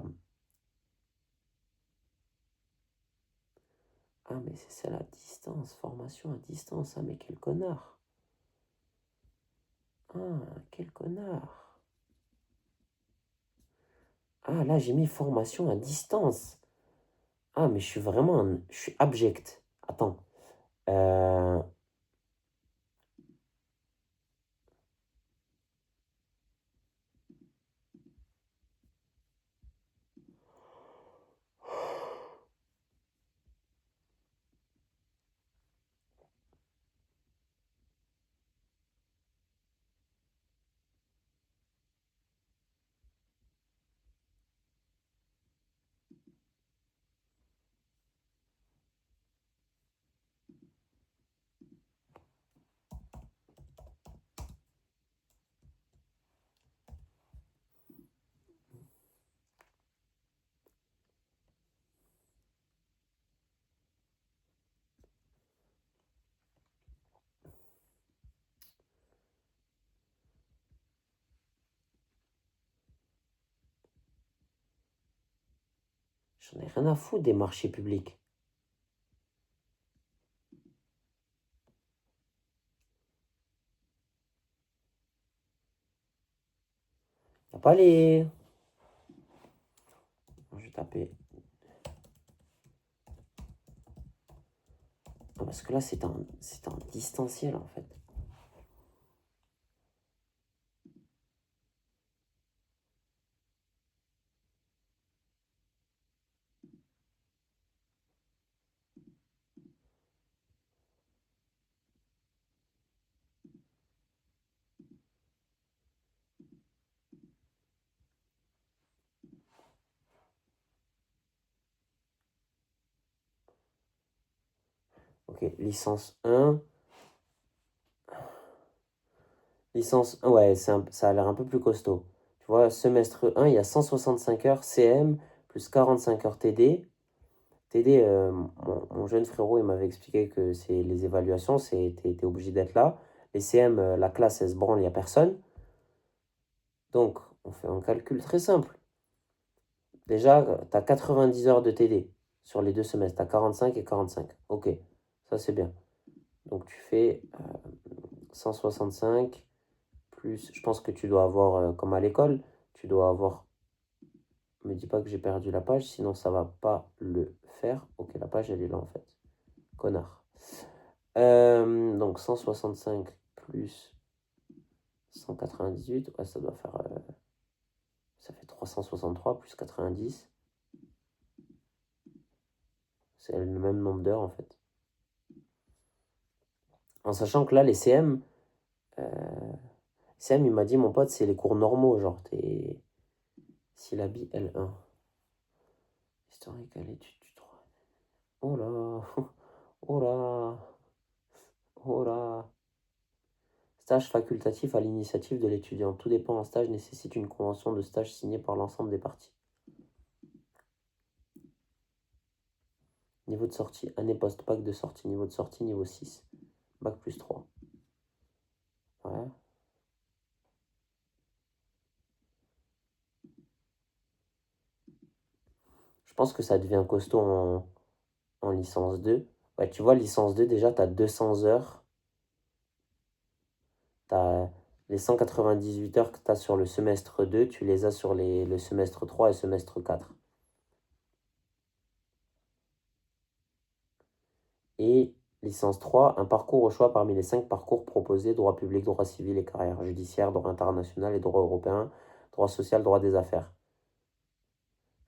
Speaker 1: Ah, mais c'est celle à distance, formation à distance. Ah, mais quel connard. Ah, quel connard. Ah, là, j'ai mis formation à distance. Ah, mais je suis vraiment... Je suis abject. Attends. Euh... J'en ai rien à foutre des marchés publics. Y a pas les... Je vais taper... Ah, parce que là, c'est en distanciel, en fait. Ok, licence 1. Licence 1, ouais, ça a l'air un peu plus costaud. Tu vois, semestre 1, il y a 165 heures CM plus 45 heures TD. TD, mon jeune frérot, il m'avait expliqué que c'est les évaluations, t'es obligé d'être là. Les CM, la classe, elle se branle, il n'y a personne. Donc, on fait un calcul très simple. Déjà, tu as 90 heures de TD sur les 2 semestres. Tu as 45 et 45. Ok, ça c'est bien. Donc, tu fais 165 plus, je pense que tu dois avoir, comme à l'école, tu dois avoir, me dis pas que j'ai perdu la page, sinon ça va pas le faire. Ok, la page elle est là en fait. Connard. Donc 165 plus 198, ouais, ça doit faire, ça fait 363 plus 90. C'est le même nombre d'heures en fait. En sachant que là, les CM, il m'a dit, mon pote, c'est les cours normaux, genre, t'es syllabi L1. Historique à l'étude du droit. Oh là, oh là, oh là. Stage facultatif à l'initiative de l'étudiant. Tout dépend, un stage nécessite une convention de stage signée par l'ensemble des parties. Niveau de sortie, année post-bac de sortie. Niveau de sortie, niveau 6. Bac plus 3. Ouais. Je pense que ça devient costaud en licence 2. Ouais, tu vois, licence 2, déjà, tu as 200 heures. Tu as les 198 heures que tu as sur le semestre 2, tu les as sur le semestre 3 et semestre 4. Et licence 3, un parcours au choix parmi les 5 parcours proposés, droit public, droit civil et carrière judiciaire, droit international et droit européen, droit social, droit des affaires.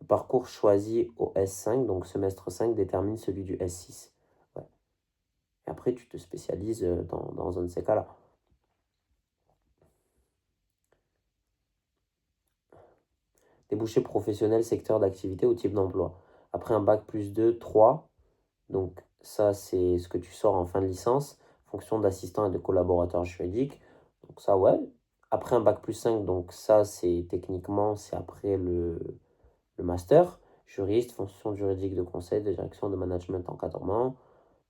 Speaker 1: Le parcours choisi au S5, donc semestre 5, détermine celui du S6. Ouais. Et après, tu te spécialises dans un de ces cas-là. Débouché professionnel, secteur d'activité ou type d'emploi. Après un bac plus 2, 3, donc ça c'est ce que tu sors en fin de licence, fonction d'assistant et de collaborateur juridique. Donc ça ouais. Après un bac plus 5, donc ça c'est techniquement, c'est après le master. Juriste, fonction juridique de conseil, de direction, de management, encadrement.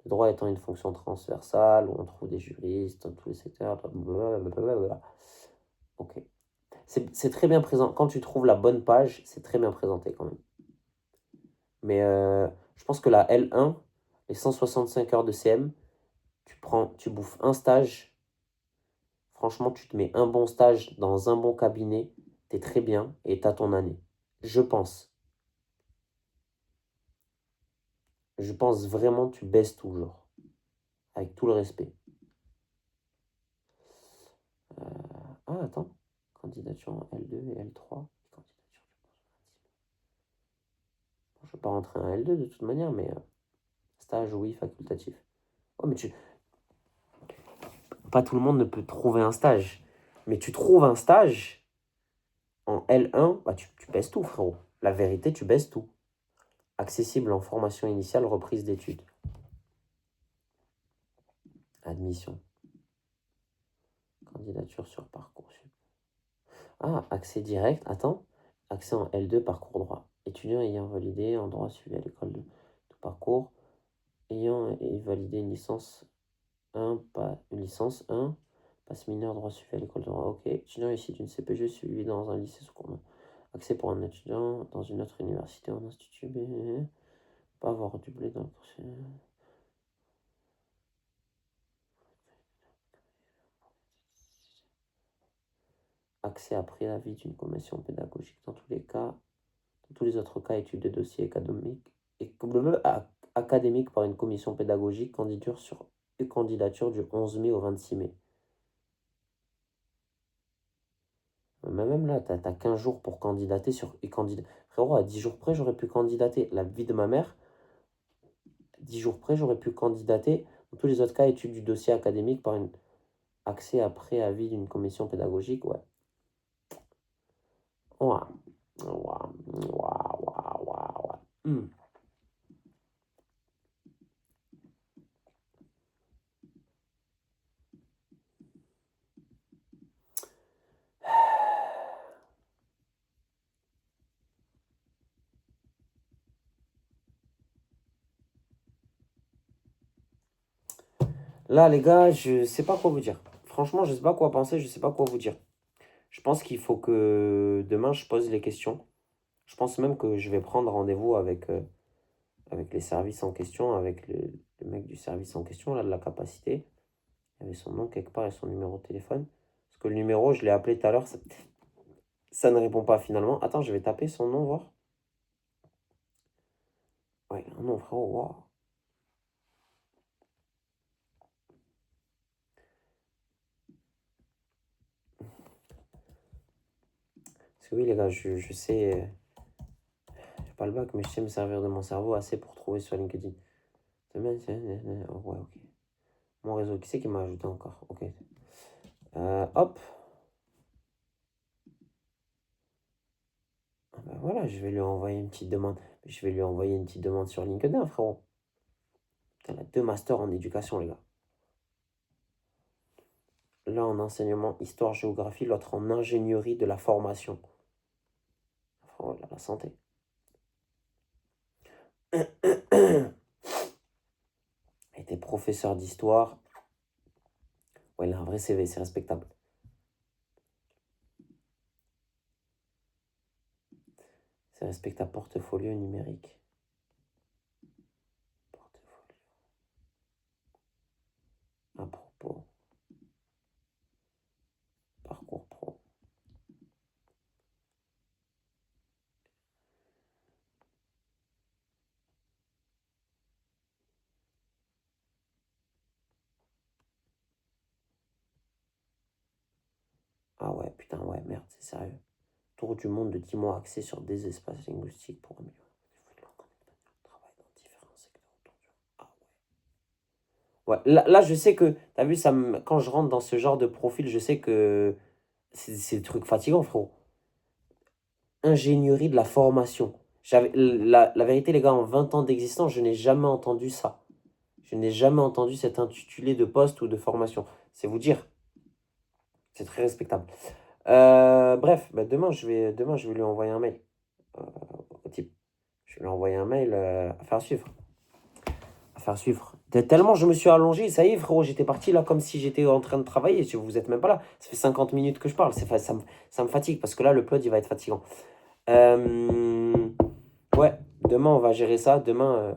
Speaker 1: Le droit étant une fonction transversale où on trouve des juristes dans tous les secteurs. Blablabla. Ok. C'est très bien présent. Quand tu trouves la bonne page, c'est très bien présenté quand même. Mais je pense que la L1, les 165 heures de CM, tu bouffes un stage. Franchement, tu te mets un bon stage dans un bon cabinet, t'es très bien et t'as ton année. Je pense. Je pense vraiment que tu baisses toujours. Avec tout le respect. Ah, attends. Candidature en L2 et L3. Candidature. Je ne vais pas rentrer en L2 de toute manière, mais stage, oui, facultatif. Oh, mais pas tout le monde ne peut trouver un stage. Mais tu trouves un stage en L1, bah tu baisses tout, frérot. La vérité, tu baisses tout. Accessible en formation initiale, reprise d'études. Admission. Candidature sur Parcoursup. Ah, accès direct. Attends. Accès en L2, parcours droit. Étudiant ayant validé en droit suivi à l'école de parcours. Ayant validé une licence 1, pas une licence 1. Passe mineur droit suivi à l'école de droit. Ok. Étudiant issu d'une CPG suivi dans un lycée secondaire. Accès pour un étudiant dans une autre université en institut B. Pas avoir doublé dans le procès. Accès à préavis d'une commission pédagogique dans tous les cas. Dans tous les autres cas, étude de dossier académique par une commission pédagogique, candidature du 11 mai au 26 mai. Mais même là, t'as 15 jours pour candidater sur Frérot, à 10 jours près, j'aurais pu candidater. La vie de ma mère, 10 jours près, j'aurais pu candidater. Dans tous les autres cas, étude du dossier académique par une accès à préavis d'une commission pédagogique, ouais. Ouah. Ouah. Ouah, ouah, ouah, ouah. Là, les gars, je sais pas quoi vous dire. Franchement, je sais pas quoi penser, je sais pas quoi vous dire. Je pense qu'il faut que demain, je pose les questions. Je pense même que je vais prendre rendez-vous avec les services en question, avec le mec du service en question, là, de la capacité. Il y avait son nom quelque part et son numéro de téléphone. Parce que le numéro, je l'ai appelé tout à l'heure, ça ne répond pas finalement. Attends, je vais taper son nom, voir. Ouais, un nom, frérot, waouh. Parce que oui, les gars, je sais, j'ai pas le bac, mais je sais me servir de mon cerveau assez pour trouver sur LinkedIn. Ouais, ok. Mon réseau, qui c'est qui m'a ajouté encore? Ok. Hop. Ah bah voilà, je vais lui envoyer une petite demande. Je vais lui envoyer une petite demande sur LinkedIn, frérot. Putain, a 2 masters en éducation, les gars. L'un en enseignement, histoire, géographie, l'autre en ingénierie de la formation. Oh, la santé. Il était professeur d'histoire. Ouais, il a un vrai CV, c'est respectable. C'est respectable, portfolio numérique. Portfolio. À propos. Parcours pro. Ah ouais, putain, ouais, merde, c'est sérieux. Tour du monde de 10 mois axé sur des espaces linguistiques pour améliorer le niveau de langue en espagnol. Travail dans différents secteurs autour du... Ah ouais. Ouais, là, je sais que, t'as vu, quand je rentre dans ce genre de profil, je sais que c'est des trucs fatigants, frérot. Ingénierie de la formation. La vérité, les gars, en 20 ans d'existence, je n'ai jamais entendu ça. Je n'ai jamais entendu cet intitulé de poste ou de formation. C'est vous dire. C'est très respectable. Bref, bah demain, je vais lui envoyer un mail au type. Je vais lui envoyer un mail à faire suivre. À faire suivre. Tellement je me suis allongé, ça y est, frérot, j'étais parti là comme si j'étais en train de travailler. Si vous êtes même pas là. Ça fait 50 minutes que je parle. Ça me fatigue parce que là, le pod, il va être fatigant. Ouais, demain, on va gérer ça. Demain,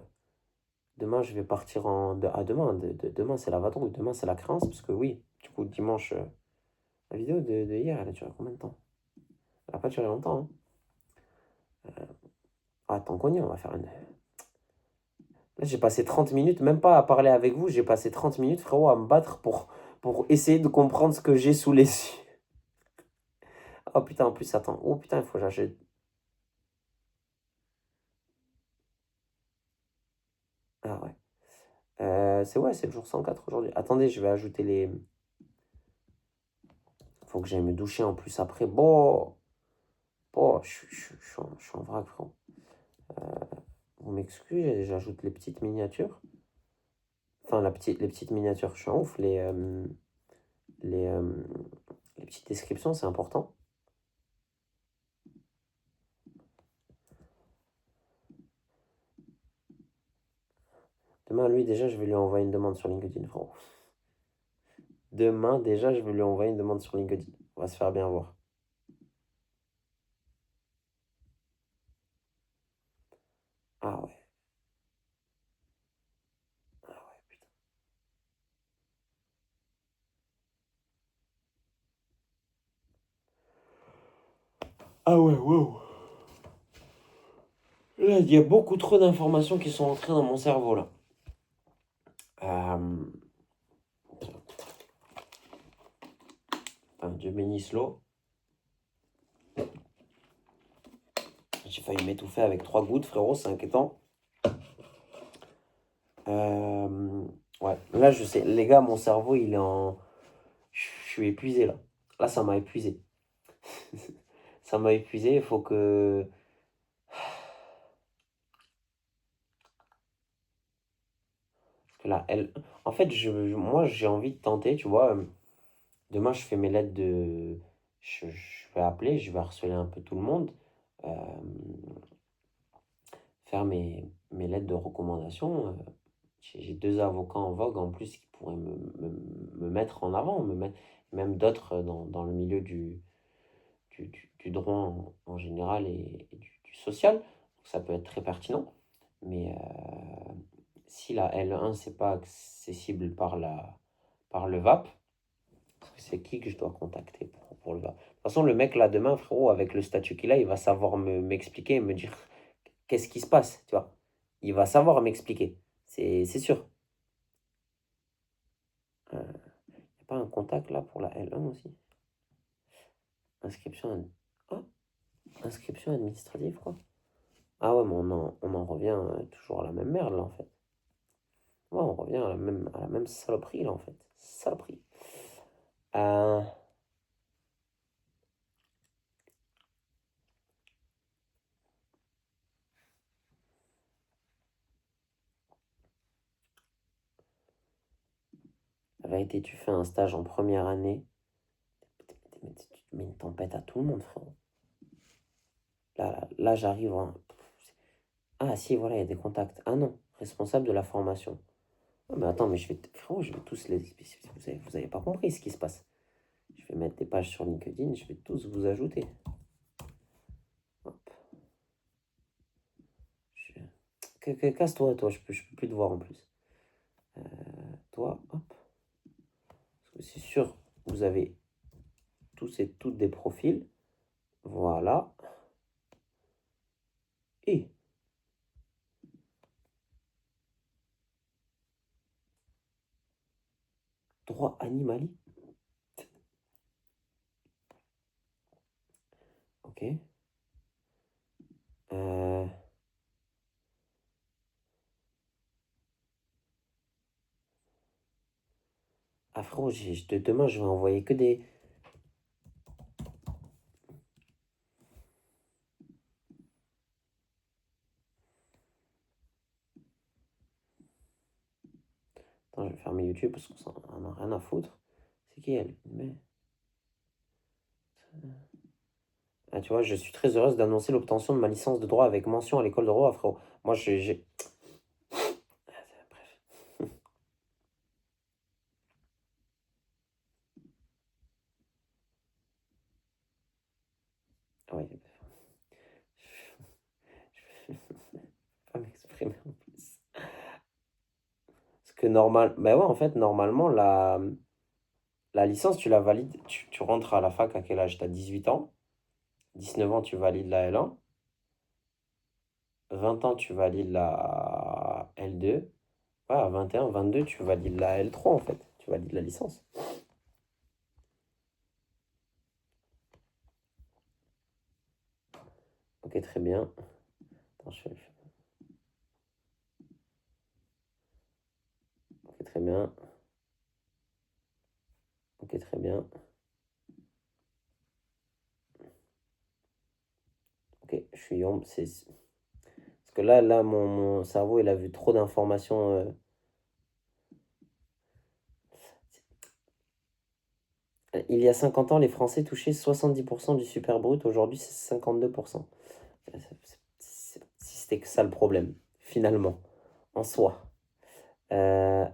Speaker 1: je vais partir en... demain, demain c'est la vadrouille. Demain, c'est la créance. Parce que oui, du coup, dimanche... La vidéo de hier, elle a duré combien de temps? Elle a pas duré longtemps, hein. Tant qu'on y est, on va faire une... Là, j'ai passé 30 minutes, même pas à parler avec vous, j'ai passé 30 minutes, frérot, à me battre pour essayer de comprendre ce que j'ai sous les yeux. Oh putain, en plus, attends. Oh putain, il faut que j'achète. Ah ouais. C'est le jour 104 aujourd'hui. Attendez, je vais ajouter les... Faut que j'aille me doucher en plus après. Bon, je suis en vrac, frérot. Vous m'excusez, j'ajoute les petites miniatures. Enfin, les petites miniatures, je suis en ouf. Les, euh, les petites descriptions, c'est important. Demain, lui, déjà, je vais lui envoyer une demande sur LinkedIn, frérot. Demain, déjà, je vais lui envoyer une demande sur LinkedIn. On va se faire bien voir. Ah ouais. Ah ouais, putain. Ah ouais, wow. Là, il y a beaucoup trop d'informations qui sont entrées dans mon cerveau, là. Euh... Dieu bénisse l'eau. J'ai failli m'étouffer avec 3 gouttes, frérot, c'est inquiétant. Ouais, là, je sais, les gars, mon cerveau, il est en... Je suis épuisé, là. Là, ça m'a épuisé. Ça m'a épuisé, il faut que... Parce que là, elle... En fait, moi, j'ai envie de tenter, tu vois. Demain, je fais mes lettres de... Je vais appeler, je vais harceler un peu tout le monde. Euh, Faire mes lettres de recommandation. J'ai 2 avocats en vogue en plus qui pourraient me mettre en avant, même d'autres dans le milieu du droit en général et du social. Donc ça peut être très pertinent. Mais si la L1, c'est pas accessible par le VAP, c'est qui que je dois contacter pour le VAP? De toute façon, le mec là demain, frérot, avec le statut qu'il a, il va savoir m'expliquer et me dire qu'est-ce qui se passe, tu vois. Il va savoir m'expliquer, c'est sûr. Il n'y a pas un contact là pour la L1 aussi? Inscription, ah, inscription administrative, quoi. Ah ouais, mais on en revient toujours à la même merde, là, en fait. Ouais, on revient à la même saloperie, là, en fait. Saloperie. Euh, la vérité, tu fais un stage en première année, tu mets une tempête à tout le monde, frérot. Là, j'arrive en... Ah si, voilà, il y a des contacts. Ah non, responsable de la formation. Ah, mais attends, mais frérot, je vais tous les... Vous avez pas compris ce qui se passe. Je vais mettre des pages sur LinkedIn, je vais tous vous ajouter. Hop. Casse-toi, toi, je peux plus te voir en plus. Toi, hop. Parce que c'est sûr, vous avez tous et toutes des profils. Voilà. Et droit animalier. Ok. Euh... Ah frérot, demain je vais envoyer que des... Attends, je vais fermer YouTube parce qu'on en a rien à foutre. C'est qui elle? Mais... Ah, tu vois, je suis très heureuse d'annoncer l'obtention de ma licence de droit avec mention à l'école de droit, frérot. Moi, j'ai... Bref. Ouais, je vais pas m'exprimer en plus. Parce que normal... Bah ouais, en fait, normalement, La licence, tu la valides. Tu rentres à la fac à quel âge? Tu as 18 ans. 19 ans, tu valides la L1. 20 ans, tu valides la L2. Ouais, à 21, 22, tu valides la L3 en fait. Tu valides la licence. Ok, très bien. Attends, Ok, très bien. Ok, très bien. Ok, je suis Yombe. Parce que là mon cerveau, il a vu trop d'informations. Il y a 50 ans, les Français touchaient 70% du super brut. Aujourd'hui, c'est 52%. Si c'était que ça le problème, finalement, en soi. Euh,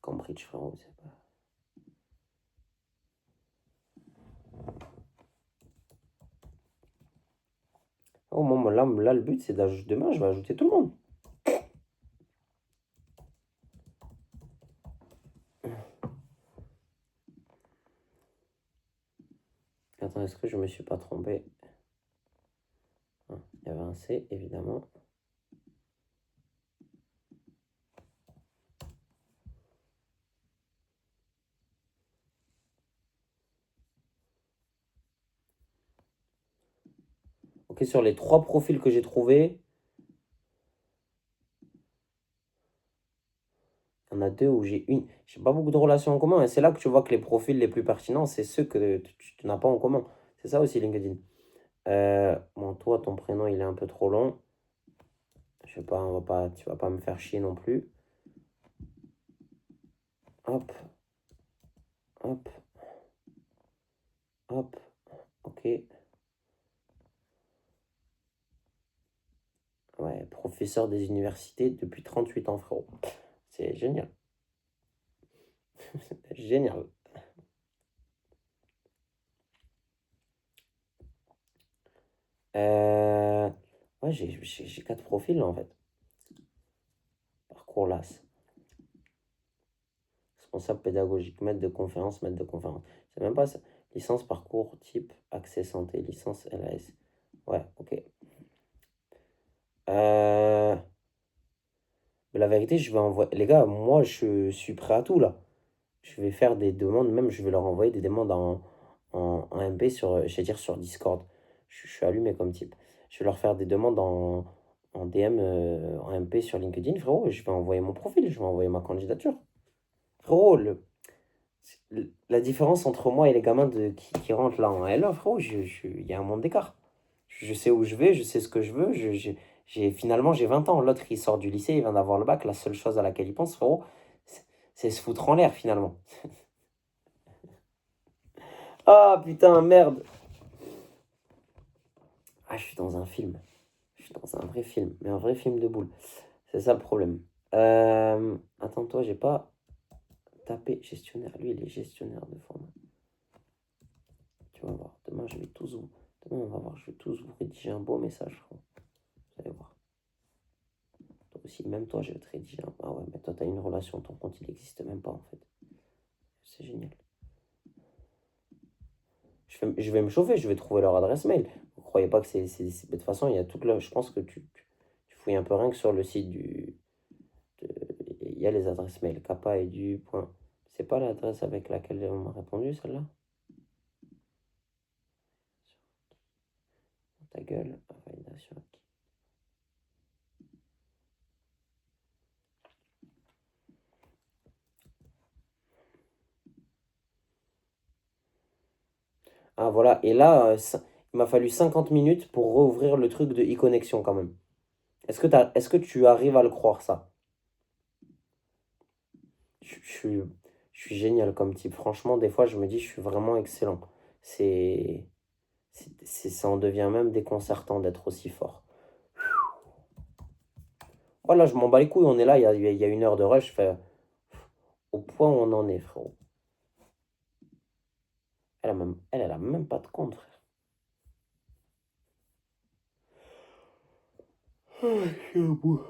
Speaker 1: Cambridge, frérot, c'est pas. Oh, moi, là, le but, c'est d'ajouter. Demain, je vais ajouter tout le monde. Attends, est-ce que je me suis pas trompé? Ah, il y avait un C, évidemment. Ok, sur les 3 profils que j'ai trouvés, il y en a 2 où j'ai pas beaucoup de relations en commun. Et c'est là que tu vois que les profils les plus pertinents, c'est ceux que tu n'as pas en commun. C'est ça aussi LinkedIn. Bon, toi, ton prénom, il est un peu trop long. Je sais pas, tu vas pas me faire chier non plus. Hop, hop, hop. Ok. Ouais, professeur des universités depuis 38 ans, frérot. C'est génial. Génial. Euh, Ouais, j'ai 4 profils là, en fait. Parcours LAS. Responsable pédagogique, maître de conférence, maître de conférence. C'est même pas ça. Licence parcours type accès santé, licence LAS. Ouais, ok. Euh, Mais la vérité, je vais envoyer. Les gars, moi, je suis prêt à tout là. Je vais faire des demandes, même je vais leur envoyer des demandes en MP sur, je vais dire sur Discord. Je suis allumé comme type. Je vais leur faire des demandes en DM, en MP sur LinkedIn, frérot. Et je vais envoyer mon profil, je vais envoyer ma candidature. Frérot, la différence entre moi et les gamins qui rentrent là en L1, frérot, il y a un monde d'écart. Je sais où je vais, je sais ce que je veux. Finalement, j'ai 20 ans. L'autre, il sort du lycée, il vient d'avoir le bac. La seule chose à laquelle il pense, frérot, c'est c'est se foutre en l'air finalement. Ah putain, merde. Ah, je suis dans un film. Je suis dans un vrai film, mais un vrai film de boule. C'est ça le problème. Attends, toi, j'ai pas tapé gestionnaire. Lui, il est gestionnaire de format. Tu vas voir. Demain, je vais tous vous. Demain, on va voir. Je vais tous vous rédiger un beau message, frérot. Vous allez voir. Toi aussi, même toi, je vais te rédiger un. Ah ouais, mais toi, t'as une relation. Ton compte, il n'existe même pas, en fait. C'est génial. Je vais me chauffer. Je vais trouver leur adresse mail. Vous croyez pas que de toute façon, il y a toute là. Je pense que tu fouilles un peu rien que sur le site il y a les adresses mail, kappa et du point. C'est pas l'adresse avec laquelle on m'a répondu, celle-là? Ta gueule, validation. Ah voilà, et là, il m'a fallu 50 minutes pour rouvrir le truc de e-connexion quand même. Est-ce que tu arrives à le croire ça? Je suis, je suis génial comme type. Franchement, des fois, je me dis, je suis vraiment excellent. C'est, Ça en devient même déconcertant d'être aussi fort. Voilà, je m'en bats les couilles, on est là, il y a 1 heure de rush. au point où on en est, frérot. Elle a même pas de compte, frère. Ah, je suis à bout.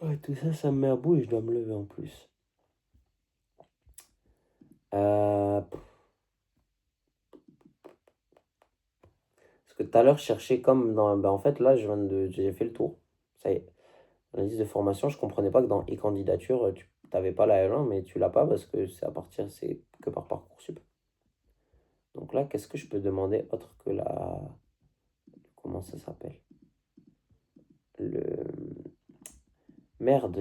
Speaker 1: Ouais, tout ça, ça me met à bout et je dois me lever en plus. Parce que tout à l'heure, je cherchais comme dans... Ben, en fait, là, j'ai fait le tour. Ça y est. Dans la liste de formation, je comprenais pas que dans e-candidature, tu n'avais pas la L1, mais tu l'as pas parce que c'est que par Parcoursup. Donc là, qu'est-ce que je peux demander autre que la... Comment ça s'appelle? Le... Merde,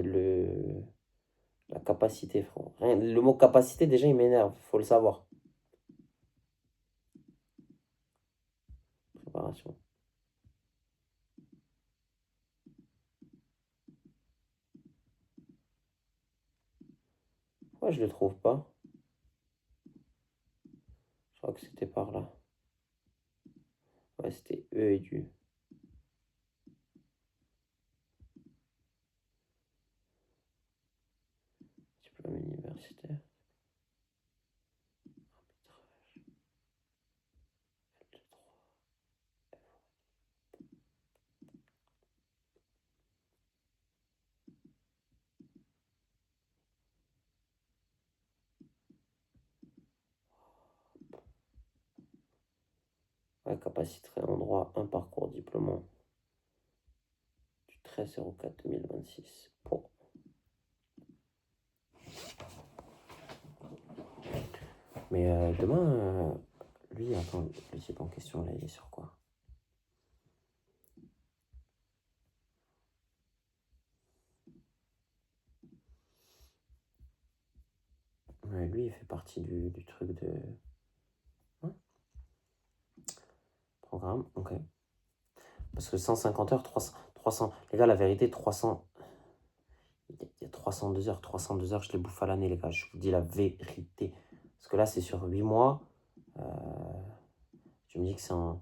Speaker 1: la capacité, frérot. Le mot capacité, déjà, il m'énerve, faut le savoir. Préparation. Pourquoi je le trouve pas? Je crois que c'était par là. Ouais, c'était E et du. Diplôme universitaire. Ouais, capacité en droit, un parcours diplômant du 13/04/2026. Bon. Mais demain, lui, attends, le type en question, là, il est sur quoi? Ouais, lui, il fait partie du truc de... Ouais. Programme, ok. Parce que 150 heures, 300... Les gars, la vérité, 300... Il y a 302 heures. 302 heures, je les bouffe à l'année, les gars. Je vous dis la vérité. Parce que là, c'est sur 8 mois. Tu me dis que c'est en...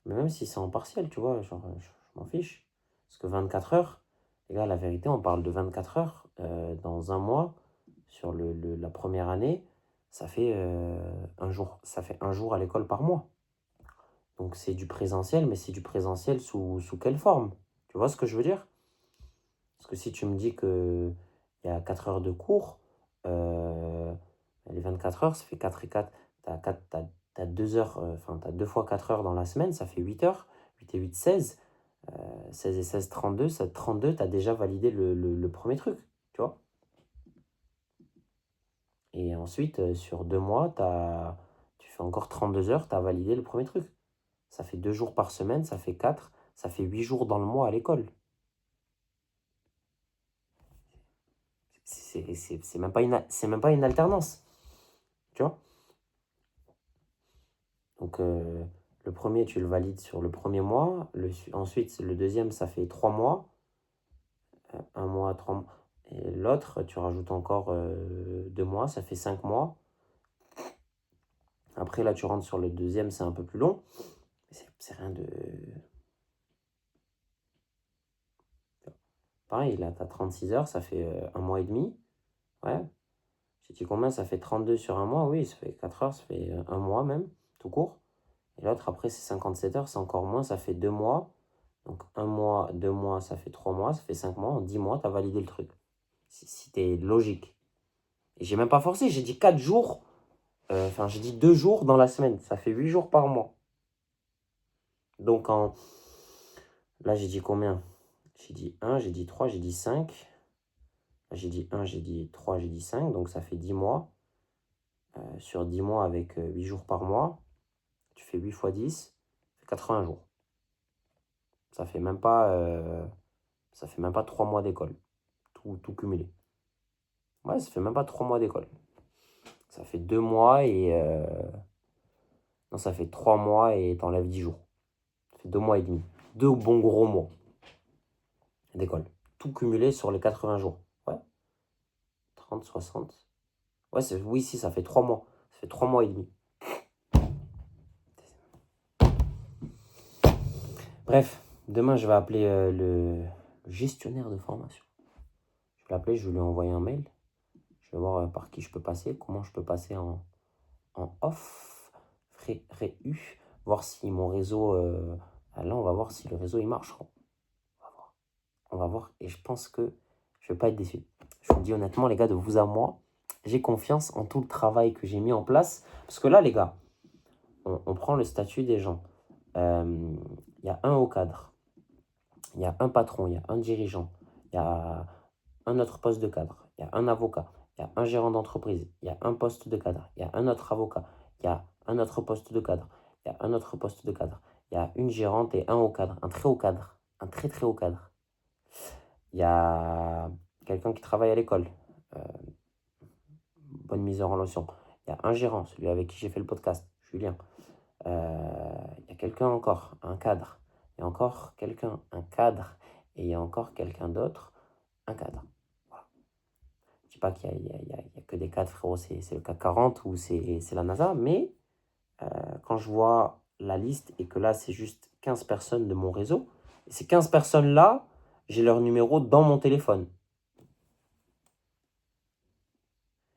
Speaker 1: Mais même si c'est en partiel, tu vois, genre, je m'en fiche. Parce que 24 heures, les gars, la vérité, on parle de 24 heures dans un mois, sur la première année, ça fait un jour. Ça fait un jour à l'école par mois. Donc c'est du présentiel, mais c'est du présentiel sous quelle forme? Tu vois ce que je veux dire? Parce que si tu me dis qu'il y a 4 heures de cours, les 24 heures, ça fait 4 et 4. T'as 2 heures, enfin, t'as 2 fois 4 heures dans la semaine, ça fait 8 heures. 8 et 8, 16. 16 et 16, 32. Ça, 32, t'as déjà validé le premier truc, tu vois. Et ensuite, sur 2 mois, tu fais encore 32 heures, t'as validé le premier truc. Ça fait 2 jours par semaine, ça fait 4. Ça fait 8 jours dans le mois à l'école. C'est même pas une alternance, tu vois. Donc, le premier, tu le valides sur le premier mois. Ensuite, le deuxième, ça fait 3 mois. 1 mois, 3 mois. Et l'autre, tu rajoutes encore 2 mois, ça fait 5 mois. Après, là, tu rentres sur le deuxième, c'est un peu plus long. C'est rien de... Pareil, là, tu as 36 heures, ça fait 1 mois et demi. Ouais. J'ai dit combien? Ça fait 32 sur un mois. Oui, ça fait 4 heures, ça fait un mois même, tout court. Et l'autre, après, c'est 57 heures, c'est encore moins, ça fait 2 mois. Donc 1 mois, 2 mois, ça fait 3 mois, ça fait 5 mois. En 10 mois, tu as validé le truc. Si t'es logique. Et j'ai même pas forcé, j'ai dit 4 jours. Enfin, j'ai dit 2 jours dans la semaine. Ça fait 8 jours par mois. Donc là, j'ai dit combien? J'ai dit 1, j'ai dit 3, j'ai dit 5. Là, j'ai dit 1, j'ai dit 3, j'ai dit 5. Donc ça fait 10 mois. Sur 10 mois avec 8 jours par mois. Tu fais 8 fois 10. Ça fait 80 jours. Ça fait même pas, ça fait même pas 3 mois d'école. Tout cumulé. Ouais, ça fait même pas 3 mois d'école. Ça fait 2 mois et... non, ça fait 3 mois et t'enlèves 10 jours. Ça fait 2 mois et demi. 2 bons gros mois d'école. Tout cumulé sur les 80 jours. Ouais. 30, 60. Ouais, oui, si, ça fait 3 mois. Ça fait 3 mois et demi. Bref, demain, je vais appeler le gestionnaire de formation. Je vais l'appeler, je vais lui envoyer un mail. Je vais voir par qui je peux passer, comment je peux passer en off, réu, voir si mon réseau... là, on va voir si le réseau, il marche. On va voir. Et je pense que je ne vais pas être déçu. Je vous dis honnêtement, les gars, de vous à moi, j'ai confiance en tout le travail que j'ai mis en place. Parce que là, les gars, on prend le statut des gens. Il y a un haut cadre, il y a un patron, il y a un dirigeant, il y a un autre poste de cadre, il y a un avocat, il y a un gérant d'entreprise, il y a un poste de cadre, il y a un autre avocat, il y a un autre poste de cadre, il y a un autre poste de cadre, il y a une gérante et un haut cadre, un très haut cadre, un très très haut cadre. Il y a quelqu'un qui travaille à l'école, euh, bonne mise en relation. Il y a un gérant, celui avec qui j'ai fait le podcast, Julien. Il y a quelqu'un encore, un cadre. Il y a encore quelqu'un, un cadre. Et il y a encore quelqu'un d'autre, un cadre. Voilà. Je ne dis pas qu'il y a que des cadres, frérot, c'est le CAC 40 ou c'est la NASA, mais quand je vois la liste et que là, c'est juste 15 personnes de mon réseau, et ces 15 personnes-là, j'ai leur numéro dans mon téléphone.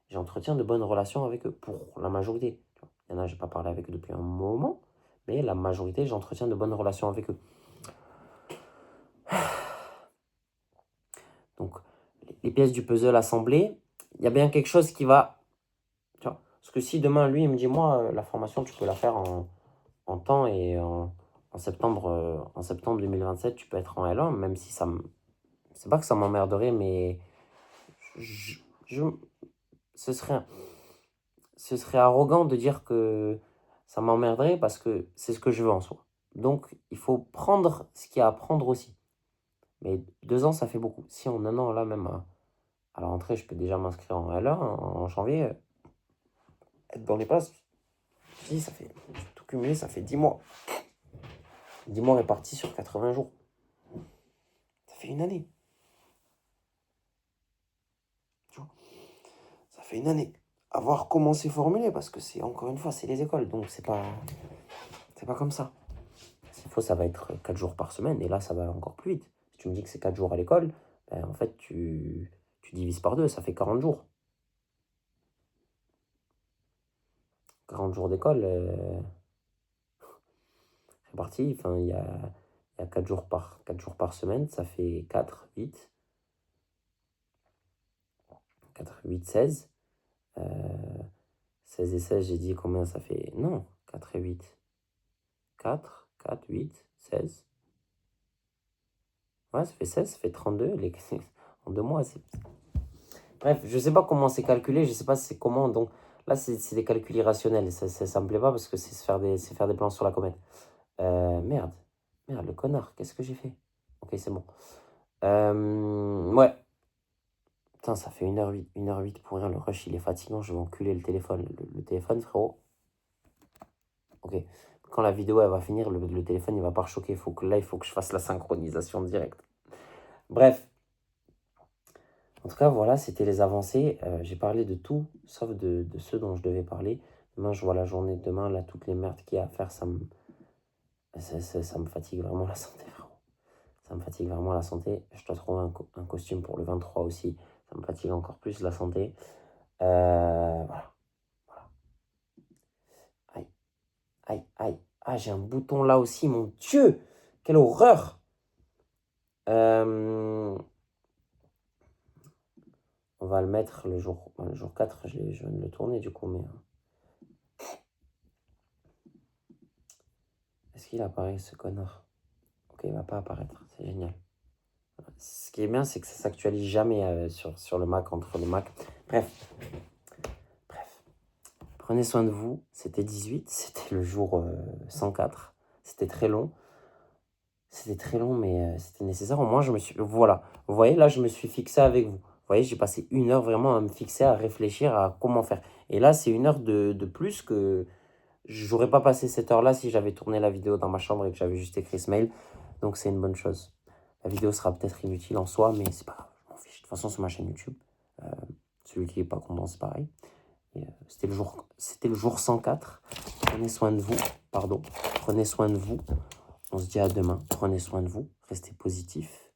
Speaker 1: J'entretiens de bonnes relations avec eux, pour la majorité. Il y en a, je n'ai pas parlé avec eux depuis un moment, mais la majorité, j'entretiens de bonnes relations avec eux. Donc, les pièces du puzzle assemblées, il y a bien quelque chose qui va... Tu vois, parce que si demain, lui, il me dit, moi, la formation, tu peux la faire en temps et en septembre 2027, tu peux être en L1, même si ça me... C'est pas que ça m'emmerderait, mais je, ce serait arrogant de dire que ça m'emmerderait parce que c'est ce que je veux en soi. Donc, il faut prendre ce qu'il y a à prendre aussi. Mais 2 ans, ça fait beaucoup. Si en un an, là, même à la rentrée, je peux déjà m'inscrire en L1 en janvier, être dans les places, si, ça fait, tout cumulé, ça fait 10 mois. 10 mois répartis sur 80 jours. Ça fait une année. Tu vois, ça fait une année. À voir comment c'est formulé, parce que c'est, encore une fois, c'est les écoles, donc c'est pas comme ça. S'il faut, ça va être 4 jours par semaine, et là, ça va encore plus vite. Si tu me dis que c'est 4 jours à l'école, ben, en fait, tu divises par 2, ça fait 40 jours. 40 jours d'école, répartis, enfin, il y a 4 jours par semaine, ça fait 4, 8. 4, 8, 16. 16 et 16, j'ai dit combien ça fait? Non, 4 et 8. 4, 4, 8, 16. Ouais, ça fait 16, ça fait 32. En 2 mois, c'est... Bref, je sais pas comment c'est calculé, je sais pas c'est comment. Donc là, c'est des calculs irrationnels. Ça me plaît pas parce que c'est faire des plans sur la comète. Merde. Merde, le connard, qu'est-ce que j'ai fait? Ok, c'est bon. Ouais. Putain, ça fait 1h08, 1h08 pour rien. Le rush, il est fatigant. Je vais enculer le téléphone. Le téléphone, frérot. Ok. Quand la vidéo, elle va finir, le téléphone, il va pas choquer. Il faut que je fasse la synchronisation directe. Bref. En tout cas, voilà, c'était les avancées. J'ai parlé de tout, sauf de ce dont je devais parler. Demain, je vois la journée de demain, là, toutes les merdes qu'il y a à faire, ça me fatigue vraiment la santé, frérot. Ça me fatigue vraiment la santé. Je dois trouver un costume pour le 23 aussi. Ça me fatigue encore plus la santé. Voilà. Aïe, aïe, aïe. Ah, j'ai un bouton là aussi, mon Dieu! Quelle horreur! On va le mettre le jour 4, je viens de le tourner du coup, mais... Est-ce qu'il apparaît, ce connard? Ok, il va pas apparaître, c'est génial. Ce qui est bien, c'est que ça s'actualise jamais sur le Mac, entre le Mac. Bref. Prenez soin de vous. C'était 18, c'était le jour 104. C'était très long. Mais c'était nécessaire. Au moins, je me suis... Voilà. Vous voyez, là, je me suis fixé avec vous. Vous voyez, j'ai passé 1 heure vraiment à me fixer, à réfléchir à comment faire. Et là, c'est 1 heure de plus que... J'aurais pas passé cette heure-là si j'avais tourné la vidéo dans ma chambre et que j'avais juste écrit ce mail. Donc, c'est une bonne chose. La vidéo sera peut-être inutile en soi, mais c'est pas grave. Je m'en fiche. De toute façon, sur ma chaîne YouTube, celui qui n'est pas content, c'est pareil. C'était le jour 104. Prenez soin de vous. Pardon. Prenez soin de vous. On se dit à demain. Prenez soin de vous. Restez positif.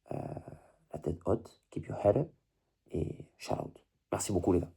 Speaker 1: La la tête haute, keep your head up, et shout out. Merci beaucoup les gars.